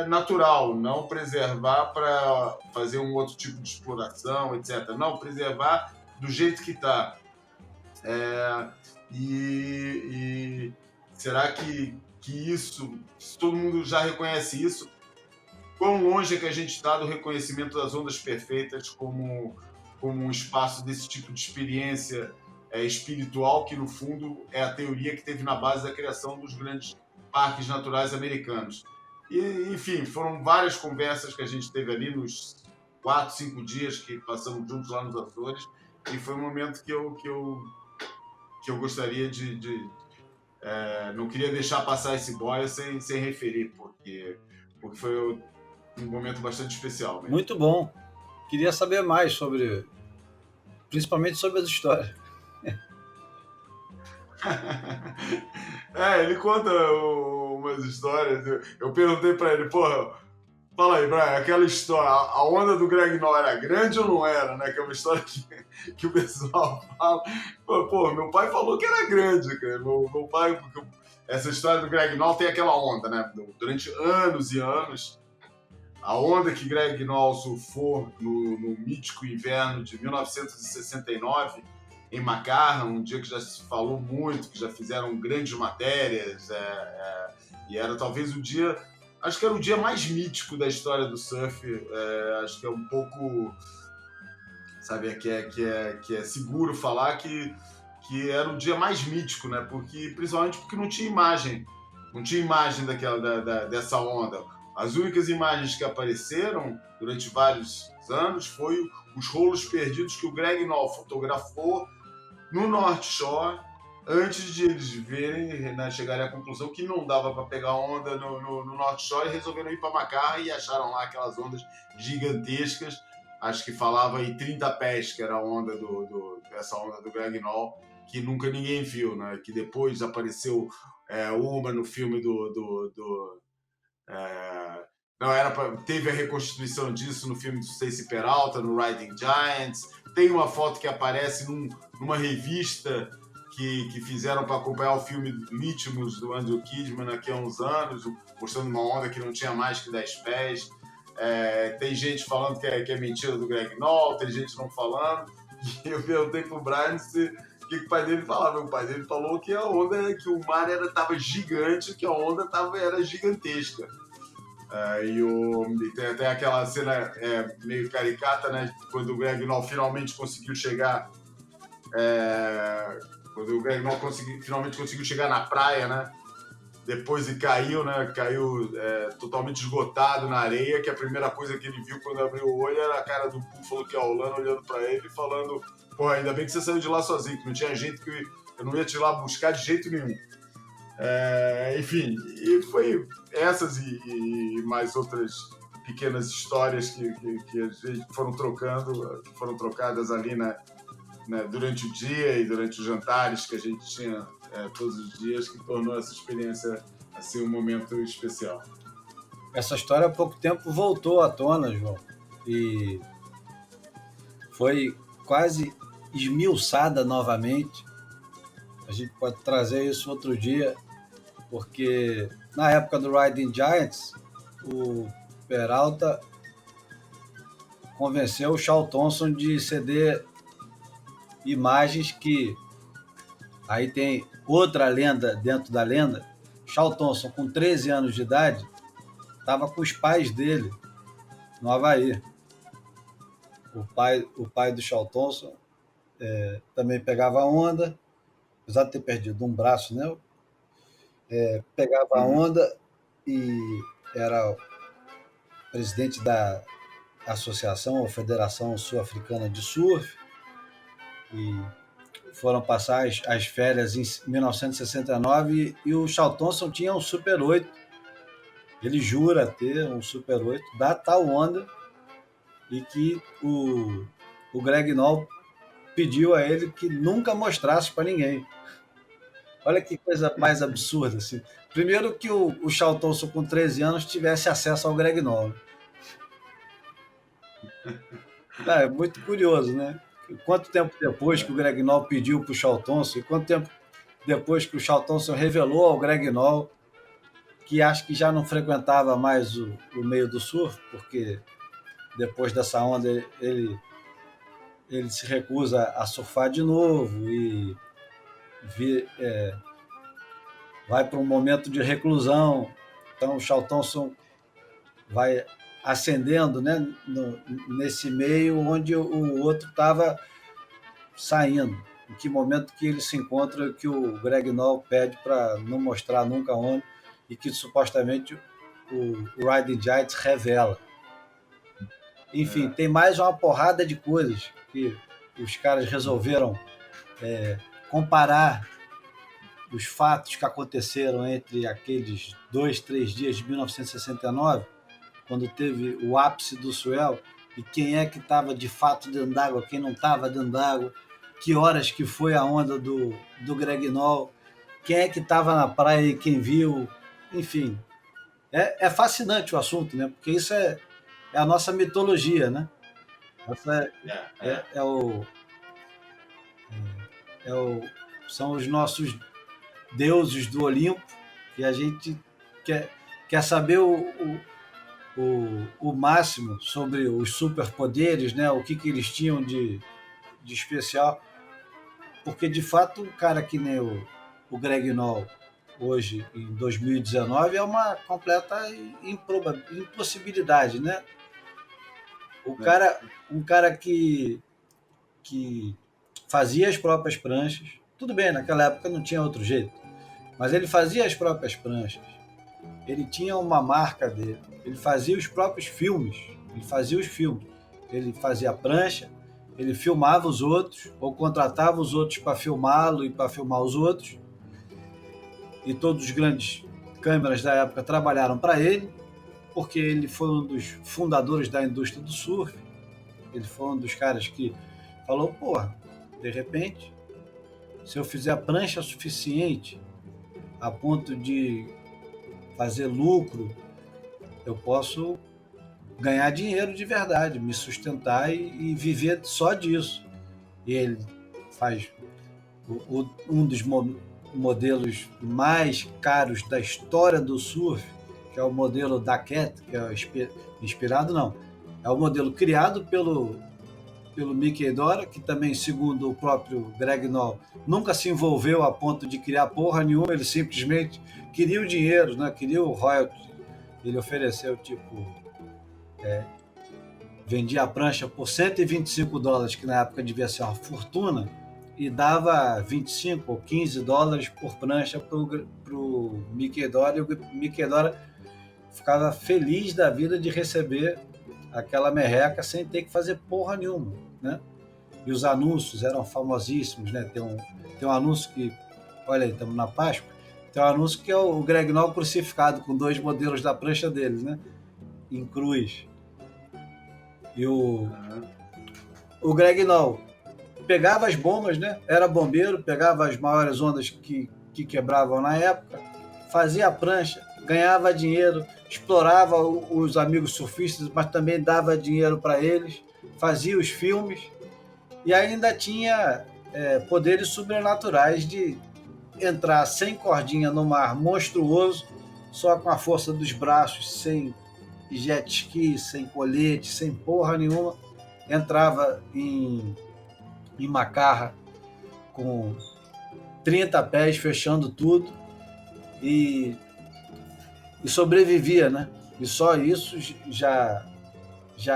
natural, não preservar para fazer um outro tipo de exploração, etc. Não, preservar do jeito que está. E será que isso, se todo mundo já reconhece isso, quão longe é que a gente está do reconhecimento das ondas perfeitas como um espaço desse tipo de experiência espiritual, que no fundo é a teoria que teve na base da criação dos grandes parques naturais americanos? E, enfim, foram várias conversas que a gente teve ali nos 4, 5 dias que passamos juntos lá nos Açores, e foi um momento que eu gostaria não queria deixar passar esse boia sem referir, porque foi um momento bastante especial mesmo. Muito bom. Queria saber mais principalmente sobre as histórias. Ele conta umas histórias. Eu perguntei pra ele, porra, fala aí, Brian, aquela história, a onda do Greg Noll era grande ou não era, né? Que é uma história que o pessoal fala. Pô, meu pai falou que era grande, cara. Meu pai, porque essa história do Greg Noll tem aquela onda, né? Durante anos e anos, a onda que Greg Noll surfou no mítico inverno de 1969, em Macarra, um dia que já se falou muito, que já fizeram grandes matérias, e era talvez o dia, acho que era o dia mais mítico da história do surf. Acho que é um pouco, sabe, que é seguro falar que era o dia mais mítico, né? Principalmente porque não tinha imagem dessa onda. As únicas imagens que apareceram durante vários anos foi os rolos perdidos que o Greg Noll fotografou no North Shore, antes de eles verem, né, chegarem à conclusão que não dava para pegar onda no North Shore, e resolveram ir para Macarra e acharam lá aquelas ondas gigantescas. Acho que falava em 30 pés, que era a onda essa onda do Greg Noll, que nunca ninguém viu, né? Que depois apareceu uma no filme teve a reconstituição disso no filme do Stacey Peralta, no Riding Giants. Tem uma foto que aparece numa revista que fizeram para acompanhar o filme Lithimus, do Andrew Kidman, aqui há uns anos, mostrando uma onda que não tinha mais que 10 pés. Tem gente falando que é mentira do Greg Noll, tem gente não falando. E eu perguntei pro Brian o que o pai dele falava. O pai dele falou que a onda, que o mar estava gigante, que a onda era gigantesca. E tem até aquela cena meio caricata, né? Quando o Greg Noll finalmente conseguiu chegar. Quando o Greg Noll finalmente conseguiu chegar na praia, né? Depois caiu, né? Caiu totalmente esgotado na areia, que a primeira coisa que ele viu quando abriu o olho era a cara do Buffalo Keaulana olhando pra ele e falando: pô, ainda bem que você saiu de lá sozinho, que não tinha gente que eu não ia te ir lá buscar de jeito nenhum. Enfim, e foi essas e mais outras pequenas histórias que a gente foram trocadas ali, né, durante o dia e durante os jantares que a gente tinha todos os dias, que tornou essa experiência assim um momento especial. Essa história há pouco tempo voltou à tona, João, e foi quase esmiuçada novamente A gente pode trazer isso outro dia, porque na época do Riding Giants, o Peralta convenceu o Charl Thompson de ceder imagens que... Aí tem outra lenda dentro da lenda. Charl Thompson, com 13 anos de idade, estava com os pais dele no Havaí. O pai do Charl Thompson também pegava onda, apesar de ter perdido um braço, né? Pegava onda e era presidente da Associação ou Federação Sul-Africana de Surf, e foram passar as férias em 1969 e o Charl Thompson tinha um Super 8. Ele jura ter um Super 8 da tal onda, e que o Greg Noll pediu a ele que nunca mostrasse para ninguém. Olha que coisa mais absurda. Assim. Primeiro que o Charl Thompson, com 13 anos, tivesse acesso ao Greg Noll. É muito curioso, né? Quanto tempo depois que o Greg Noll pediu para o Charl Thompson, e quanto tempo depois que o Charl Thompson revelou ao Greg Noll que acho que já não frequentava mais o meio do surf, porque depois dessa onda ele se recusa a surfar de novo e vai para um momento de reclusão. Então o Charl Thompson vai ascendendo, né, nesse meio onde o outro estava saindo. Em que momento que ele se encontra, que o Greg Noll pede para não mostrar nunca onde, e que supostamente o Riding Giants revela. Enfim, tem mais uma porrada de coisas que os caras resolveram comparar os fatos que aconteceram entre aqueles 2, 3 dias de 1969, quando teve o ápice do swell, e quem é que estava de fato dentro d'água, quem não estava dentro d'água, que horas que foi a onda do Greg Noll, quem é que estava na praia e quem viu, enfim. É fascinante o assunto, né? Porque isso é a nossa mitologia, né? São os nossos deuses do Olimpo, que a gente quer saber o máximo sobre os superpoderes, né? O que eles tinham de especial. Porque, de fato, um cara que nem o Greg Noll, hoje, em 2019, é uma completa impossibilidade, né? Um cara que fazia as próprias pranchas, tudo bem, naquela época não tinha outro jeito, mas ele fazia as próprias pranchas, ele tinha uma marca dele, ele fazia os próprios filmes, ele fazia a prancha, ele filmava os outros, ou contratava os outros para filmá-lo e para filmar os outros, e todos os grandes câmeras da época trabalharam para ele, porque ele foi um dos fundadores da indústria do surf, ele foi um dos caras que falou, porra, de repente, se eu fizer a prancha suficiente a ponto de fazer lucro, eu posso ganhar dinheiro de verdade, me sustentar e viver só disso. E ele faz um dos modelos mais caros da história do surf, que é o modelo da Cat, que é inspirado, não. É o modelo criado pelo Mickey Dora, que também, segundo o próprio Greg Noll, nunca se envolveu a ponto de criar porra nenhuma, ele simplesmente queria o dinheiro, né? Queria o royalty. Ele ofereceu, vendia a prancha por $125, que na época devia ser uma fortuna, e dava 25 ou 15 dólares por prancha pro Mickey Dora, e o Mickey Dora ficava feliz da vida de receber aquela merreca sem ter que fazer porra nenhuma, né? E os anúncios eram famosíssimos, né? Tem um anúncio que, olha aí, estamos na Páscoa, tem um anúncio que é o Greg Noll crucificado com 2 modelos da prancha deles, né? Em cruz. E o Greg Noll pegava as bombas, né? Era bombeiro, pegava as maiores ondas que quebravam na época, fazia a prancha, ganhava dinheiro, explorava os amigos surfistas, mas também dava dinheiro para eles, fazia os filmes e ainda tinha poderes sobrenaturais de entrar sem cordinha no mar monstruoso, só com a força dos braços, sem jet ski, sem colete, sem porra nenhuma, entrava em Macarra com 30 pés, fechando tudo, e sobrevivia, né? E só isso já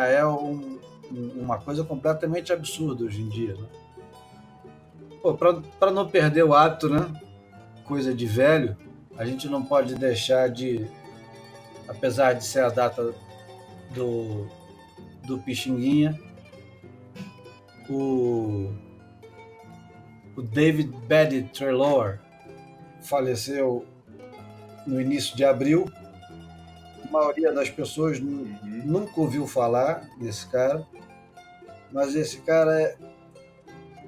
é uma coisa completamente absurda hoje em dia, né? Para não perder o hábito, né? Coisa de velho, a gente não pode deixar de, apesar de ser a data do Pixinguinha, o David Buddy Treloar faleceu no início de abril. A maioria das pessoas nunca ouviu falar desse cara, mas esse cara,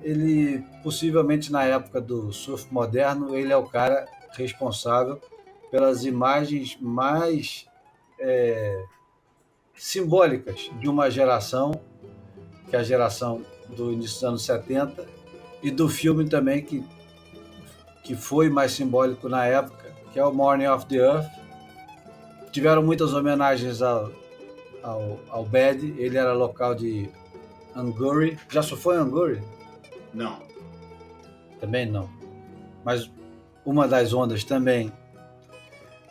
ele possivelmente na época do surf moderno, ele é o cara responsável pelas imagens mais simbólicas de uma geração, que é a geração do início dos anos 70, e do filme também que foi mais simbólico na época, que é o Morning of the Earth. Tiveram muitas homenagens ao Bad. Ele era local de Anguri. Já surfou em Anguri? Não. Também não. Mas uma das ondas também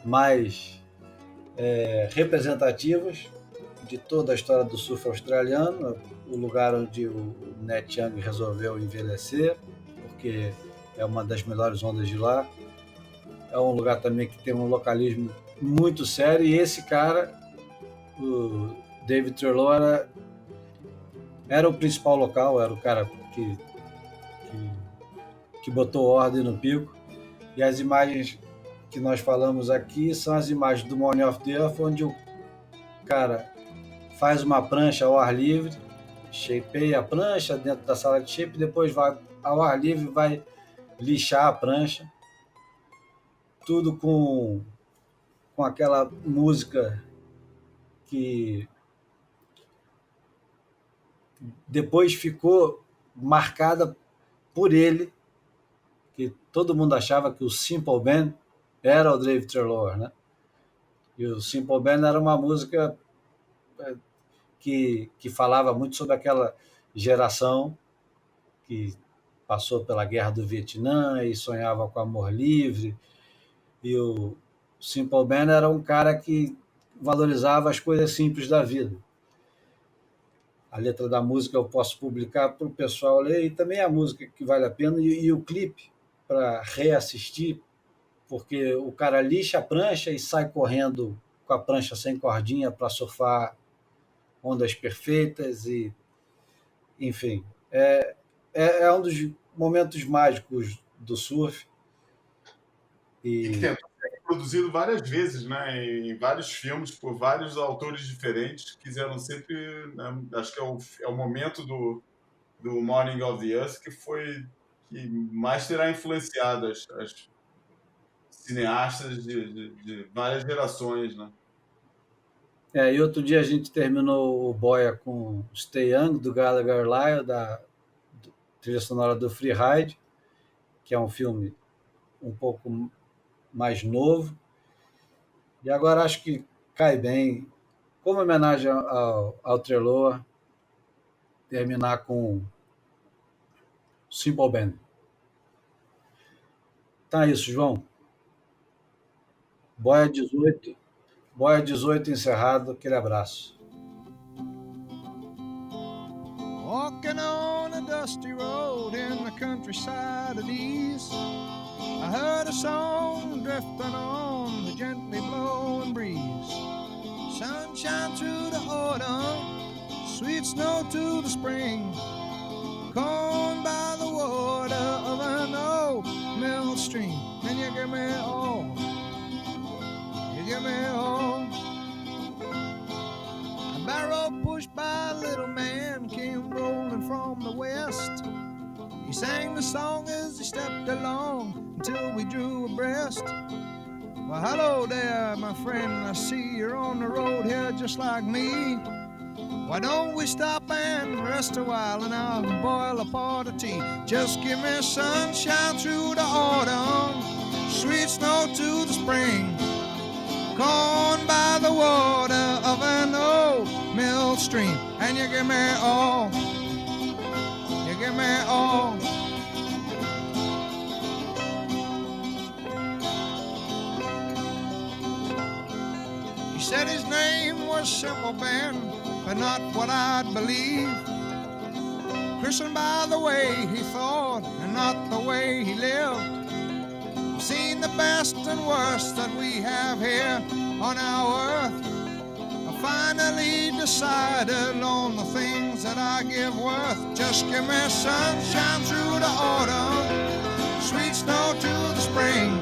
mais representativas de toda a história do surf australiano, o lugar onde o Nat Young resolveu envelhecer, porque é uma das melhores ondas de lá. É um lugar também que tem um localismo muito sério, e esse cara, o David Treloar, era o principal local, era o cara que botou ordem no pico. E as imagens que nós falamos aqui são as imagens do Morning of the Earth, onde o cara faz uma prancha ao ar livre, shapeia a prancha dentro da sala de shape, depois vai ao ar livre e vai lixar a prancha, tudo com aquela música que depois ficou marcada por ele, que todo mundo achava que o Simple Band era o David Treloar, né? E o Simple Band era uma música que falava muito sobre aquela geração que passou pela Guerra do Vietnã e sonhava com amor livre. E o Simple Band era um cara que valorizava as coisas simples da vida. A letra da música eu posso publicar para o pessoal ler, e também a música que vale a pena, e o clipe para reassistir, porque o cara lixa a prancha e sai correndo com a prancha sem cordinha para surfar ondas perfeitas, e enfim, é um dos momentos mágicos do surf. E que tentou ser produzido várias vezes, né, em vários filmes, por vários autores diferentes, que quiseram sempre, né, acho que é o momento do Morning of the Earth que mais terá influenciado as cineastas de várias gerações, né? E outro dia a gente terminou o Boia com Stay Young, do Gallagher Lyle, da trilha sonora do Freeride, que é um filme um pouco mais novo. E agora acho que cai bem, como homenagem ao Treloar, terminar com Simple Band. Então é isso, João. Boia 18 encerrado. Aquele abraço. Walking on a dusty road in the countryside of ease, I heard a song drifting on the gently blowing breeze. Sunshine through the autumn, sweet snow to the spring, corn by the water of an old mill stream. And you give me all, you give me all. A barrow pushed by a little man came rolling from the west. He sang the song as he stepped along until we drew abreast. Well, hello there, my friend, I see you're on the road here just like me. Why don't we stop and rest a while and I'll boil a pot of tea? Just give me sunshine through the autumn, sweet snow to the spring, corn by the water of an old mill stream, and you give me all, you give me all. He said his name was Simple Ben, but not what I'd believe. Christened by the way he thought and not the way he lived. I've seen the best and worst that we have here on our earth. I finally decided on the things that I give worth. Just give me sunshine through the autumn, sweet snow to the spring,